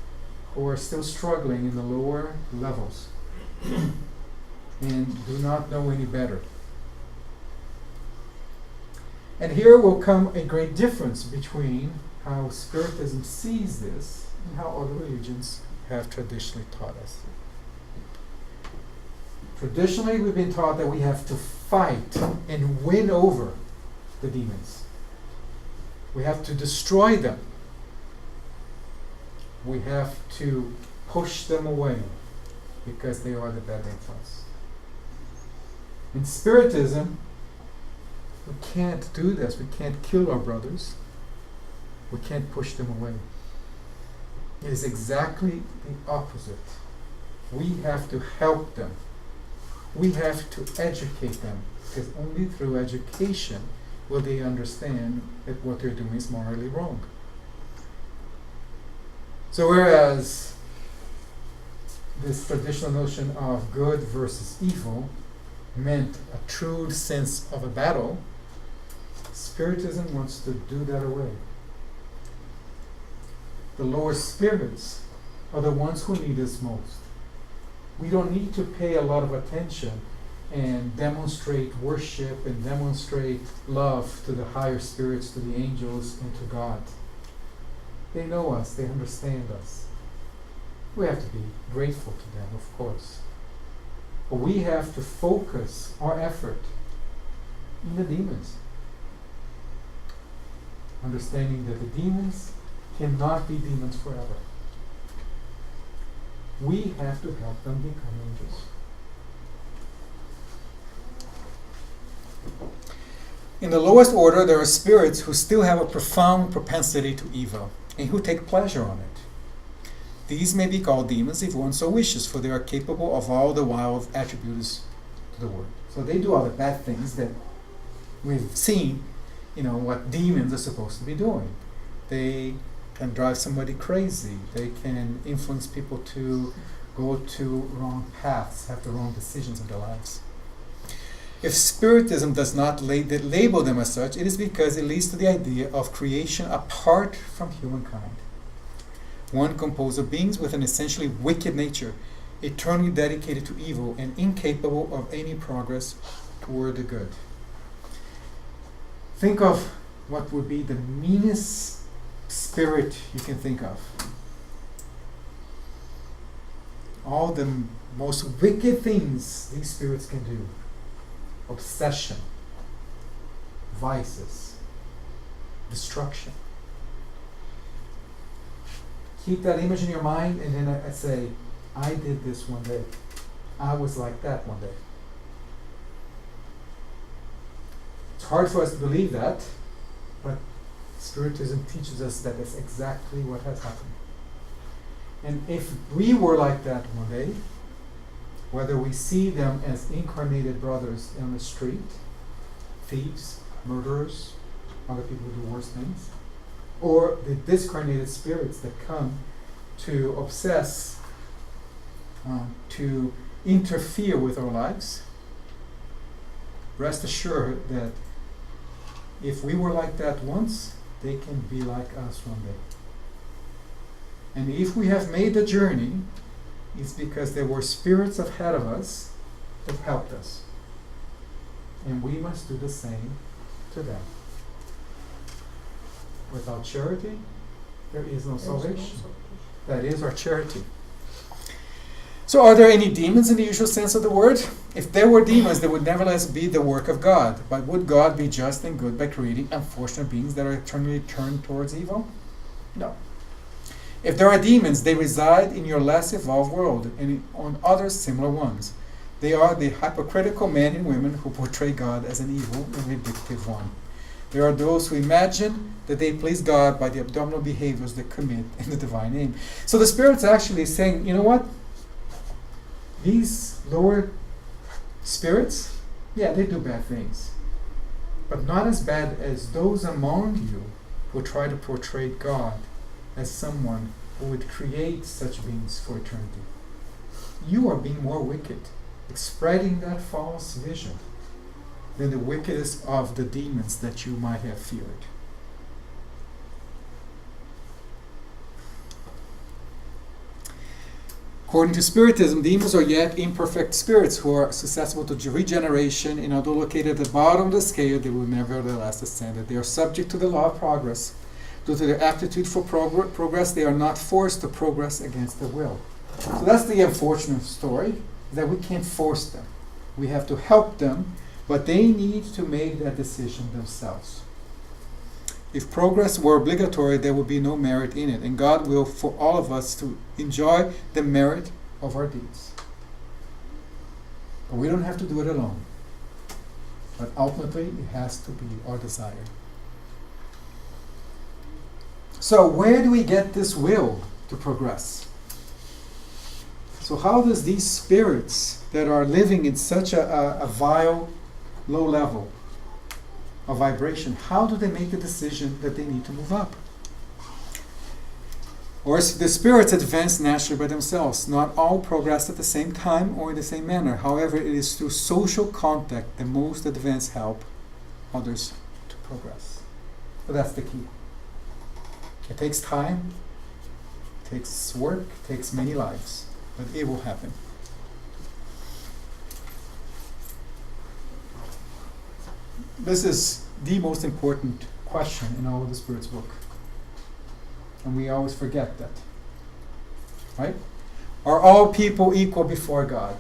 who are still struggling in the lower levels and do not know any better. And here will come a great difference between how Spiritism sees this and how other religions have traditionally taught us. Traditionally, we've been taught that we have to fight and win over the demons. We have to destroy them. We have to push them away because they are the bad influence. In Spiritism, we can't do this. We can't kill our brothers. We can't push them away. It is exactly the opposite. We have to help them. We have to educate them, because only through education will they understand that what they're doing is morally wrong. So whereas this traditional notion of good versus evil meant a true sense of a battle, Spiritism wants to do that away. The lower spirits are the ones who need us most. We don't need to pay a lot of attention and demonstrate worship and demonstrate love to the higher spirits, to the angels, and to God. They know us, they understand us. We have to be grateful to them, of course. But we have to focus our effort in the demons. Understanding that the demons cannot be demons forever. We have to help them become angels. In the lowest order, there are spirits who still have a profound propensity to evil and who take pleasure on it. These may be called demons if one so wishes, for they are capable of all the wild attributes to the word. So they do all the bad things that we've seen, what demons are supposed to be doing. They can drive somebody crazy. They can influence people to go to wrong paths, have the wrong decisions in their lives. If Spiritism does not label them as such, it is because it leads to the idea of creation apart from humankind. One composed of beings with an essentially wicked nature, eternally dedicated to evil and incapable of any progress toward the good. Think of what would be the meanest spirit you can think of. All the most wicked things these spirits can do. Obsession, vices, destruction. Keep that image in your mind, and then I say, I did this one day. I was like that one day. It's hard for us to believe that, but Spiritism teaches us that that's exactly what has happened. And if we were like that one day, whether we see them as incarnated brothers on the street, thieves, murderers, other people do worse things, or the discarnated spirits that come to obsess, to interfere with our lives, rest assured that if we were like that once, they can be like us one day. And if we have made the journey, it's because there were spirits ahead of us that helped us. And we must do the same to them. Without charity, there is no salvation. That is our charity. So are there any demons in the usual sense of the word? If there were demons, they would nevertheless be the work of God. But would God be just and good by creating unfortunate beings that are eternally turned towards evil? No. If there are demons, they reside in your less evolved world and on other similar ones. They are the hypocritical men and women who portray God as an evil and vindictive one. There are those who imagine that they please God by the abominable behaviors they commit in the divine name. So the Spirit's actually saying, you know what? These lower spirits, yeah, they do bad things. But not as bad as those among you who try to portray God as someone who would create such beings for eternity. You are being more wicked, spreading that false vision, than the wickedest of the demons that you might have feared. According to Spiritism, demons are yet imperfect spirits who are susceptible to regeneration, and although located at the bottom of the scale, they will nevertheless ascend. They are subject to the law of progress. Due to their aptitude for progress, they are not forced to progress against their will. So that's the unfortunate story, that we can't force them. We have to help them, but they need to make that decision themselves. If progress were obligatory, there would be no merit in it, and God will for all of us to enjoy the merit of our deeds. But we don't have to do it alone. But ultimately, it has to be our desire. So where do we get this will to progress? So how does these spirits that are living in such a vile, low level of vibration, how do they make the decision that they need to move up? Or the spirits advance naturally by themselves. Not all progress at the same time or in the same manner. However, it is through social contact that most advanced help others to progress. So that's the key. It takes time, it takes work, it takes many lives, but it will happen. This is the most important question in all of the Spirit's book. And we always forget that. Right? Are all people equal before God?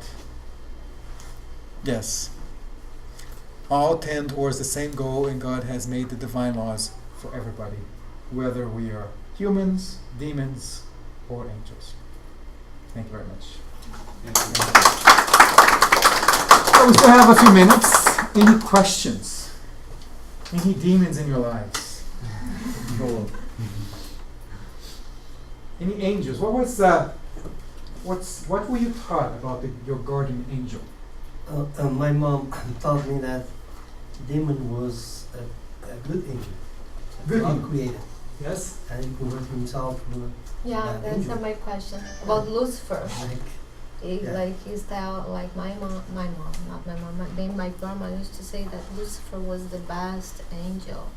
Yes. All tend towards the same goal, and God has made the divine laws for everybody, whether we are humans, demons, or angels. Thank you very much. So we still have a few minutes. Any questions? Any demons in your lives? Any angels? What were you taught about your guardian angel? My mom taught me that demon was a good angel. Good God angel. created. Yes? And he converted himself to Yeah, that's angel. my question about Lucifer. like He's tell like my mom, not my mom. Then my grandma used to say that Lucifer was the best angel,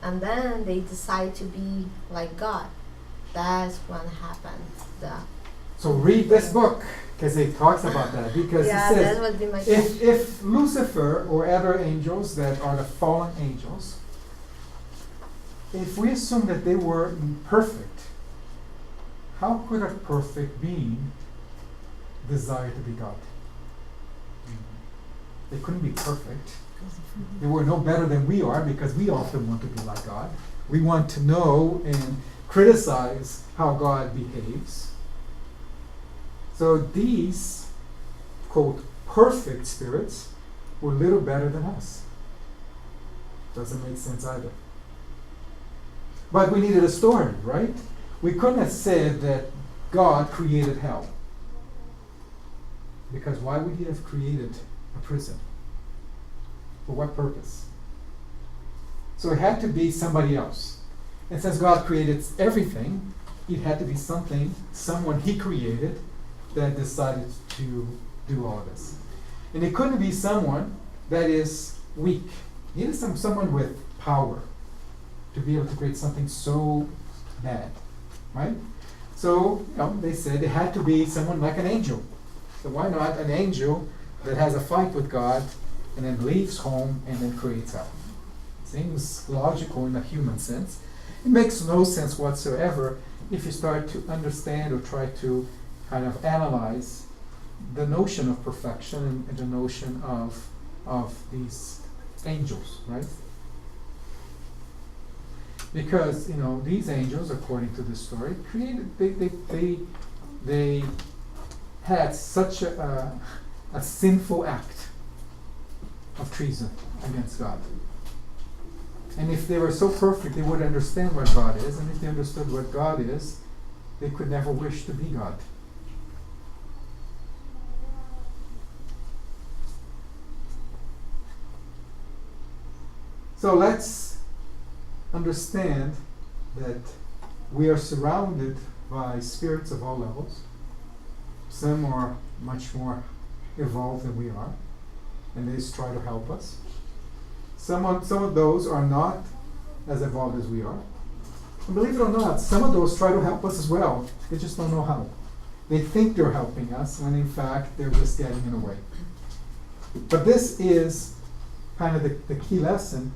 and then they decide to be like God. That's what happened. So read this book, because it talks about that. Because Yeah, it that says, would be my question. if Lucifer or other angels that are the fallen angels, if we assume that they were perfect, how could a perfect being desire to be God? They couldn't be perfect. They were no better than we are, because we often want to be like God. We want to know and criticize how God behaves. So these, quote, perfect spirits were little better than us. Doesn't make sense either. But we needed a story, right? We couldn't have said that God created hell. Because why would he have created a prison? For what purpose? So it had to be somebody else. And since God created everything, it had to be someone He created that decided to do all this. And it couldn't be someone that is weak. It needed someone with power to be able to create something so bad, right? So, they said it had to be someone like an angel. So why not an angel that has a fight with God and then leaves home and then creates hell? Seems logical in a human sense. It makes no sense whatsoever if you start to understand or try to kind of analyze the notion of perfection and the notion of these angels, right? Because these angels, according to this story, they had such a sinful act of treason against God. And if they were so perfect, they would understand what God is, and if they understood what God is, they could never wish to be God. So let's understand that we are surrounded by spirits of all levels. Some are much more evolved than we are, and they try to help us. Some of those are not as evolved as we are. And believe it or not, some of those try to help us as well. They just don't know how. They think they're helping us, when in fact they're just getting in the way. But this is kind of the key lesson,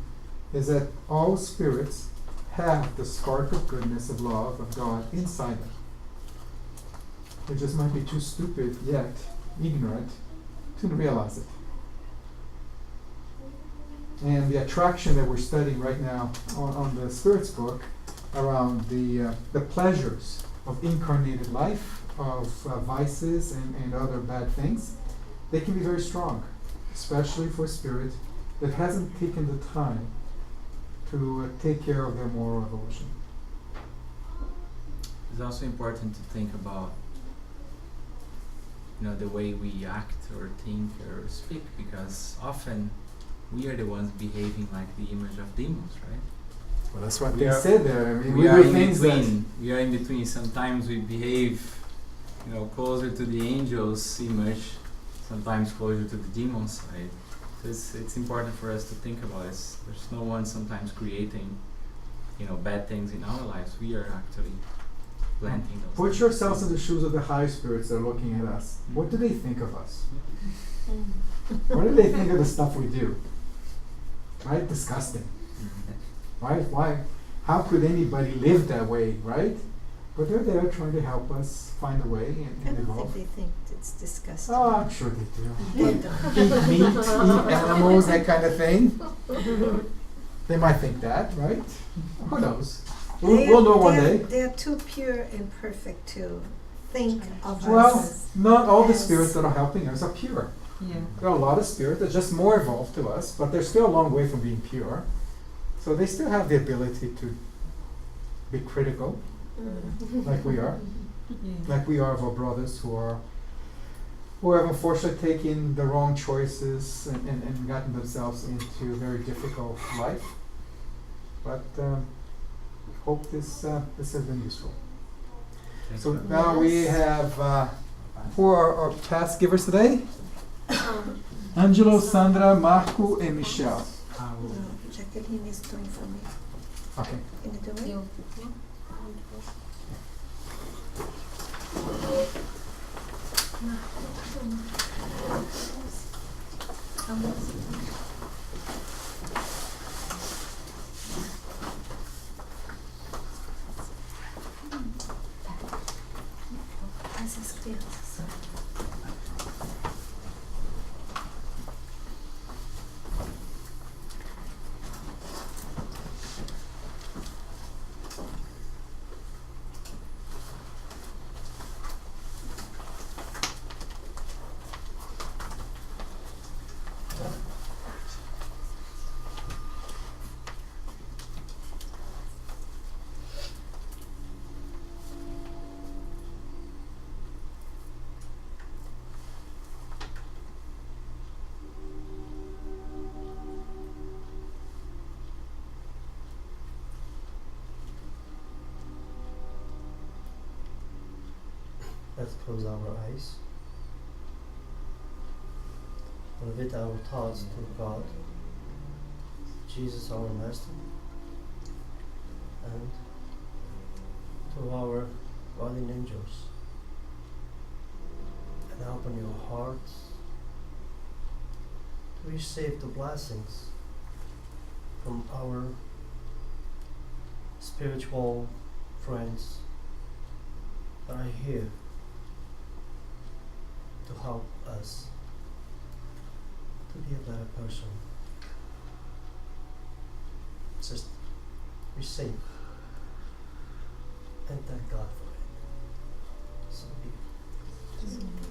is that all spirits have the spark of goodness, of love, of God inside them. They just might be too stupid yet ignorant to realize it. And the attraction that we're studying right now on the Spirit's book around the pleasures of incarnated life, of vices and other bad things, they can be very strong, especially for a spirit that hasn't taken the time to take care of their moral evolution. It's also important to think about the way we act or think or speak, because often we are the ones behaving like the image of demons, right? Well, that's what We they are- said there. I mean, we we are do in things that between. We are in between. Sometimes we behave, closer to the angel's image. Sometimes closer to the demon's side. So it's important for us to think about it. There's no one sometimes creating, bad things in our lives. We are actually planting those. Put things. yourselves in the shoes of the high spirits that are looking at us. What do they think of us? What do they think of the stuff we do? Right? Disgusting. Right? Why? How could anybody live that way, right? But they're there trying to help us find a way and I don't evolve. think they think it's disgusting. Oh, I'm sure they do. They don't. Eat meat, eat animals, that kind of thing. They might think that, right? Who knows? We'll know one day. They're too pure and perfect to think of Well, us. not all the Yes. spirits that are helping us are pure. Yeah. There are a lot of spirits that are just more evolved to us, but they're still a long way from being pure. So they still have the ability to be critical, like we are. Like we are of our brothers who have unfortunately taken the wrong choices and gotten themselves into a very difficult life. But hope this has been useful. Thank So you. now we have who are our task givers today? Angelo, Sandra, Marco, and Michelle. No, Jacqueline is doing for me. Okay. Can you do it? You. Essas crianças. Let's close our eyes. Elevate our thoughts to God, Jesus our Master, and to our guardian angels. And open your hearts to receive the blessings from our spiritual friends that are here to help us to be a better person. Just receive and thank God for it. So be it.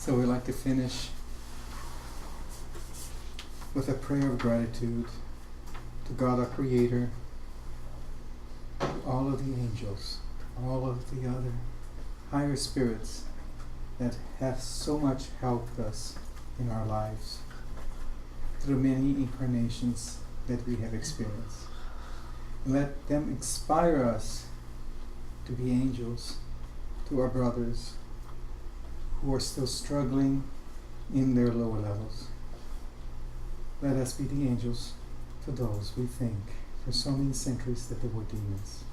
So we'd like to finish with a prayer of gratitude to God our Creator, to all of the angels, all of the other higher spirits that have so much helped us in our lives through many incarnations that we have experienced. And let them inspire us to be angels to our brothers who are still struggling in their lower levels. Let us be the angels to those we think for so many centuries that they were demons,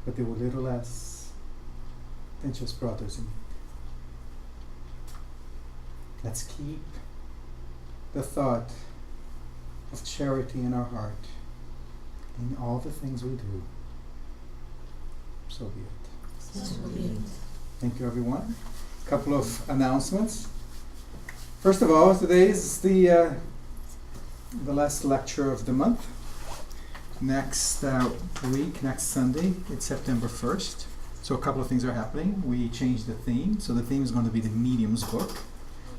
but they were little less than just brothers in need. Let's keep the thought of charity in our heart in all the things we do. So be it. So be it. Thank you, everyone. A couple of announcements. First of all, today is the last lecture of the month. Next week, next Sunday, it's September 1st. So a couple of things are happening. We changed the theme. So the theme is going to be the medium's book.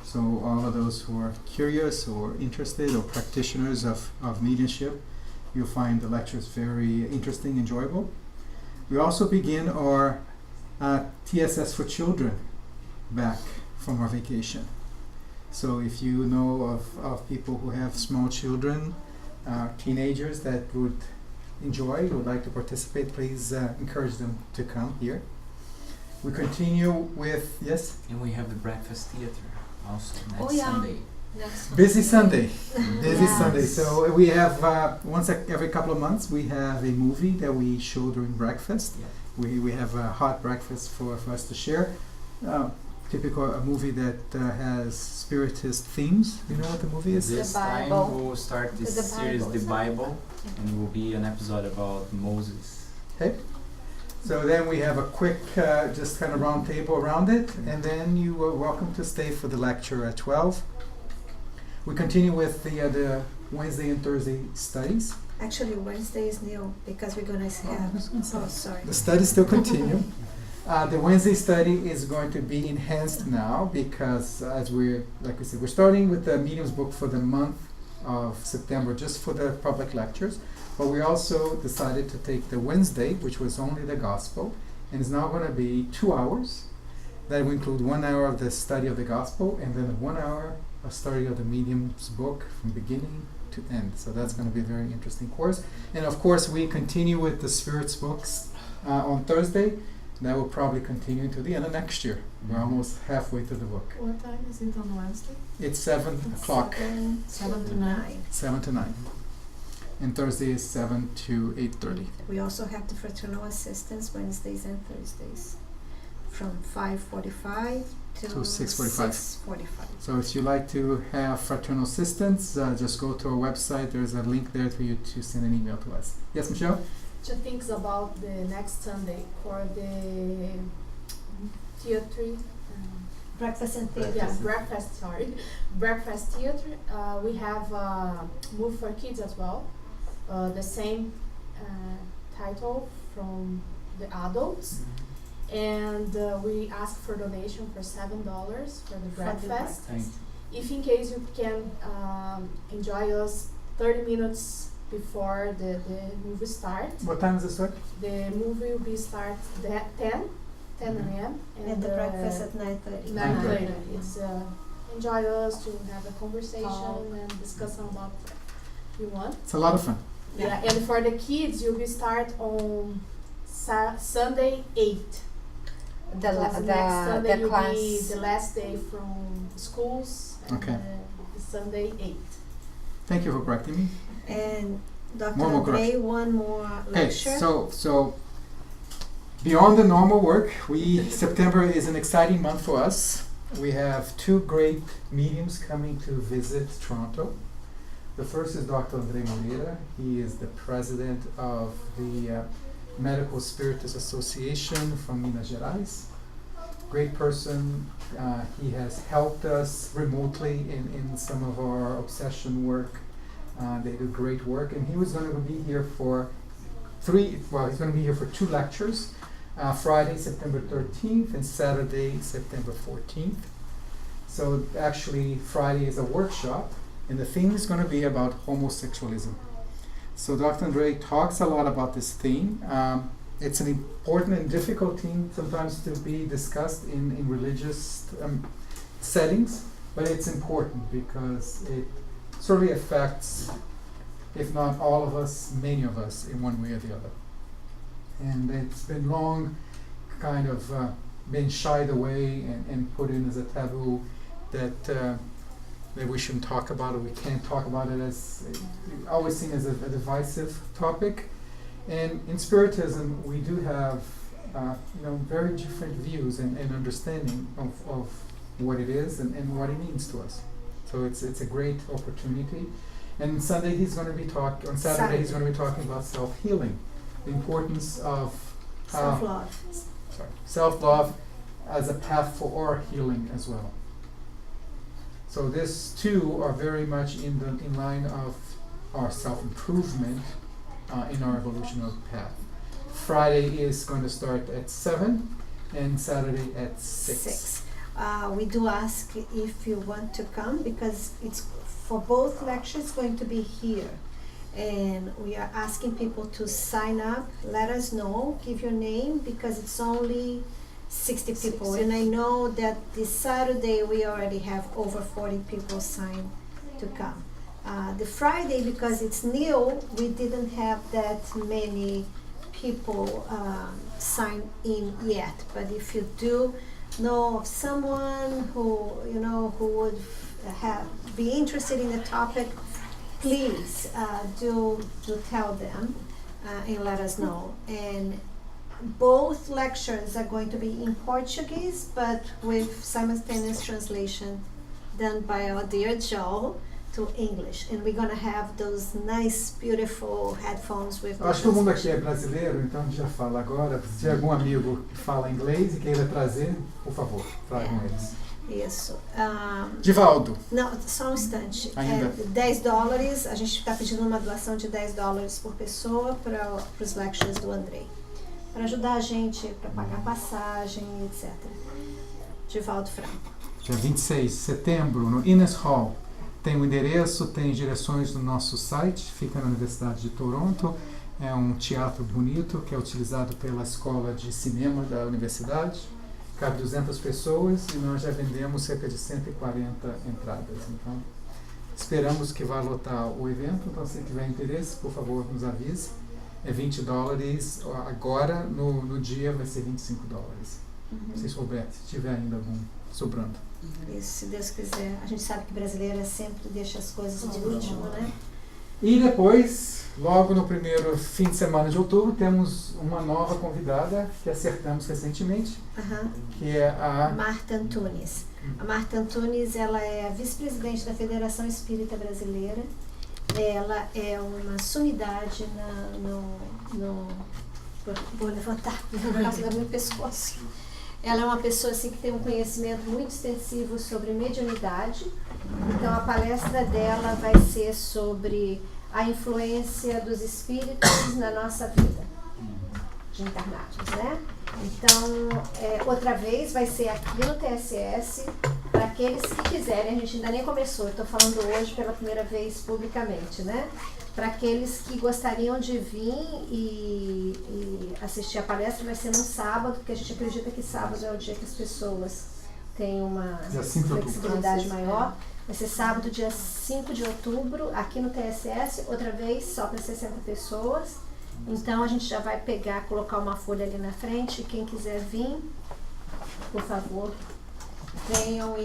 So all of those who are curious or interested or practitioners of mediumship, you'll find the lectures very interesting, enjoyable. We also begin our TSS for children back from our vacation. So if you know of people who have small children, teenagers that would enjoy, would like to participate, please encourage them to come here. We continue with, yes? And we have the breakfast theater also next Oh, yeah. Sunday. Next Busy Sunday. Busy Yes. Sunday. So we have, once every couple of months, we have a movie that we show during breakfast. Yeah. We have a hot breakfast for us to share. Typical a movie that has Spiritist themes. You know what the movie is? This The time Bible. we'll start this The series, Bible, The is that- Bible, and it will be an episode about Moses. Okay. So then we have a quick, just kind of round table around it, and then you are welcome to stay for the lecture at 12. We continue with the Wednesday and Thursday studies. Actually, Wednesday is new because we're gonna have, oh, sorry. The studies still continue. The Wednesday study is going to be enhanced now because as like we said, we're starting with the medium's book for the month of September just for the public lectures. But we also decided to take the Wednesday, which was only the gospel, and it's now going to be 2 hours. That will include 1 hour of the study of the gospel and then 1 hour of study of the medium's book from beginning to end. So that's going to be a very interesting course. And of course, we continue with the Spirit's books on Thursday. That will probably continue until the end of next year. We're almost halfway through the book. What time is it on Wednesday? It's 7 o'clock, 7 to 9. 7 to 9. And Thursday is 7 to 8:30. We also have the fraternal assistance Wednesdays and Thursdays from 5:45 to 6:45. 6:45. So if you like to have fraternal assistance, just go to our website. There's a link there for you to send an email to us. Yes, Michelle? Two things about the next Sunday for the theatre. Breakfast and theater. Yeah, breakfast. Sorry, breakfast theater. We have Move for Kids as well. The same title from the adults, and we ask for donation for $7 for the breakfast. If in case you can enjoy us 30 minutes before the movie starts. What time does it start? The movie will be start at 10 a.m. And the breakfast at 9:30. 9:30. It's enjoy us to have a conversation Talk. and discuss about you want. It's a lot of fun. Yeah, and for the kids, you will start on Sunday 8. Because next Sunday the will class. be the last day from schools, and Okay. the Sunday 8. Thank you for correcting me. And Dr. One more Andre, one more Okay, lecture. so beyond the normal work, September is an exciting month for us. We have 2 great mediums coming to visit Toronto. The first is Dr. Andre Moreira. He is the president of the Medical Spiritist Association from Minas Gerais. Great person. He has helped us remotely in some of our obsession work. They do great work, and he was going to be here for he's going to be here for 2 lectures, Friday, September 13th, and Saturday, September 14th. So actually Friday is a workshop, and the theme is going to be about homosexualism. So Dr. Andre talks a lot about this theme. It's an important and difficult theme sometimes to be discussed in religious settings, but it's important because it certainly affects, if not all of us, many of us in one way or the other. And it's been long kind of been shied away and put in as a taboo that we shouldn't talk about it, we can't talk about it, as always seen as a divisive topic. And in Spiritism, we do have very different views and understanding of what it is and what it means to us. So it's a great opportunity. And Saturday he's going to be talking about self-healing, the importance of self-love as a path for our healing as well. So these two are very much in line of our self-improvement in our evolutionary path. Friday is going to start at 7 and Saturday at 6. We do ask if you want to come, because it's for both lectures going to be here. And we are asking people to sign up, let us know, give your name, because it's only 60 people. And I know that this Saturday we already have over 40 people signed to come. The Friday, because it's new, we didn't have that many people sign in yet. But if you do know of someone who would be interested in the topic, please do tell them and let us know. And both lectures are going to be in Portuguese, but with simultaneous translation done by our dear Joe to English. And we're going to have those nice, beautiful headphones with Acho que todo mundo aqui é brasileiro, então a gente já fala agora. Se tiver algum amigo que fala inglês e queira trazer, por favor, tragam eles. Isso. Divaldo. Não, só um instante. Ainda. $10, a gente está pedindo uma doação de $10 por pessoa para os lectures do Andrei, para ajudar a gente, para pagar passagem, etc. Divaldo Franco. Dia 26 de setembro, no Innes Hall. Tem o endereço, tem direções no nosso site, fica na Universidade de Toronto. É um teatro bonito que é utilizado pela Escola de Cinema da Universidade. Cabe 200 pessoas e nós já vendemos cerca de 140 entradas. Então, esperamos que vá lotar o evento. Então, se tiver interesse, por favor, nos avise. É $20. Agora, no dia, vai ser $25. Se souber, se tiver ainda algum sobrando. Isso, se Deus quiser. A gente sabe que brasileiro sempre deixa as coisas de último, né? E depois, logo no primeiro fim de semana de outubro, temos uma nova convidada que acertamos recentemente, que é a Marta Antunes. A Marta Antunes, ela é a vice-presidente da Federação Espírita Brasileira. Ela é uma sumidade vou levantar por causa do meu pescoço. Ela é uma pessoa assim, que tem um conhecimento muito extensivo sobre mediunidade. Então a palestra dela vai ser sobre a influência dos espíritos na nossa vida de encarnados, né? Então, outra vez vai ser aqui no TSS, para aqueles que quiserem. A gente ainda nem começou, estou falando hoje pela primeira vez publicamente, né? Para aqueles que gostariam de vir e assistir a palestra, vai ser no sábado, porque a gente acredita que sábado é o dia que as pessoas têm uma flexibilidade maior. Vai ser sábado, dia 5 de outubro, aqui no TSS, outra vez só para 60 pessoas. Então a gente já vai colocar uma folha ali na frente. Quem quiser vir, por favor, venham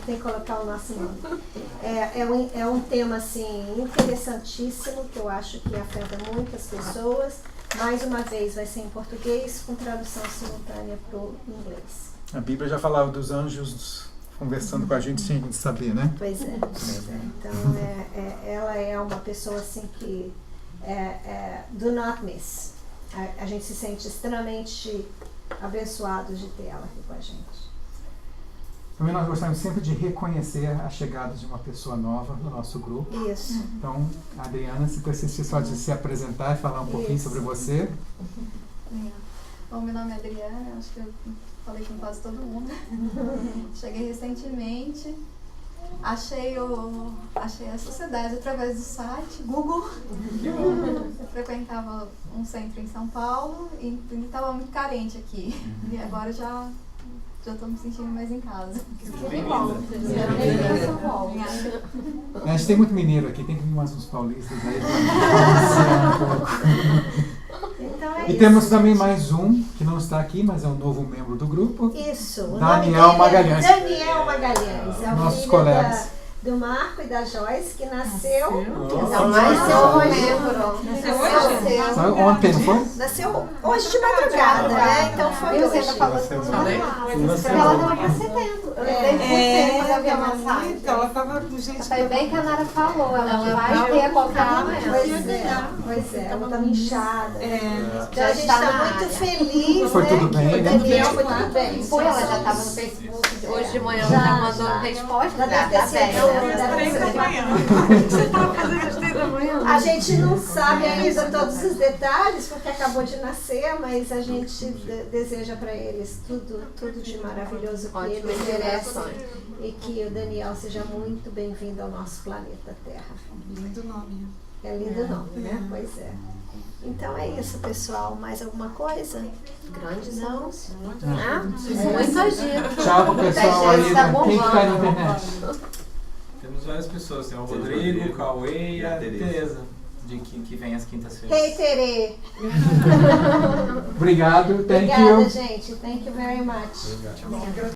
tem que colocar o nosso nome. É um tema assim interessantíssimo, que eu acho que afeta muitas pessoas. Mais uma vez vai ser em português com tradução simultânea para o inglês. A Bíblia já falava dos anjos conversando com a gente sem a gente saber, né? Pois é. Então ela é uma pessoa assim que do not miss. A gente se sente extremamente abençoado de ter ela aqui com a gente. Também nós gostamos sempre de reconhecer a chegada de uma pessoa nova no nosso grupo. Isso. Então, Adriana, se persistir só de se apresentar e falar um pouquinho sobre você. Bom, meu nome é Adriana, acho que eu falei com quase todo mundo. Cheguei recentemente, achei a sociedade através do site, Google. Eu frequentava um centro em São Paulo e estava muito carente aqui. E agora já estou me sentindo mais em casa. Que bom. A gente tem muito mineiro aqui, tem que vir mais uns paulistas aí pra um pouco. Então é E isso. temos também mais um, que não está aqui, mas é um novo membro do grupo. Isso. O Daniel nome dele Magalhães. É Daniel Magalhães. É o Nossos filho colegas. do Marco e da Joyce, que nasceu. Então, mais seu membro. Sabe ontem, não foi? Nasceu hoje de madrugada, né? Então foi Viu? hoje. Você tá falando com ela tava pra setembro. Eu lembrei de você quando eu vi a mensagem. Então, ela tava com gente. Foi bem que a Nara falou, ela vai ter a qualquer momento. Pois é, ela estava inchada. Então Já a gente está está na muito área. feliz, Foi né? tudo bem, que o né? Daniel foi tudo bem. Foi, ela já estava no Facebook. Hoje de manhã ela Já, já mandou já. resposta. Já deve ter Tá sido, bem, deve né? ter sido. O que você tava fazendo às 3 da manhã? A gente não sabe ainda todos os detalhes, porque acabou de nascer, mas a gente deseja para eles tudo de maravilhoso que Ótimas eles merecem. gerações. E que o Daniel seja muito bem-vindo ao nosso planeta Terra. Lindo nome. É lindo nome, né? Pois é. Então é isso, pessoal. Mais alguma coisa? Grandes anúncios. Ah, Muita gente. Tchau pro pessoal aí. Tá Quem que tá na bombando. internet? Temos várias pessoas, tem o Tem o Rodrigo, Rodrigo, o Cauê e a Tereza. Tereza, que vem às quintas-feiras. Hey, Tere! Obrigado, thank Obrigada, you. gente. Thank you very much. Obrigado.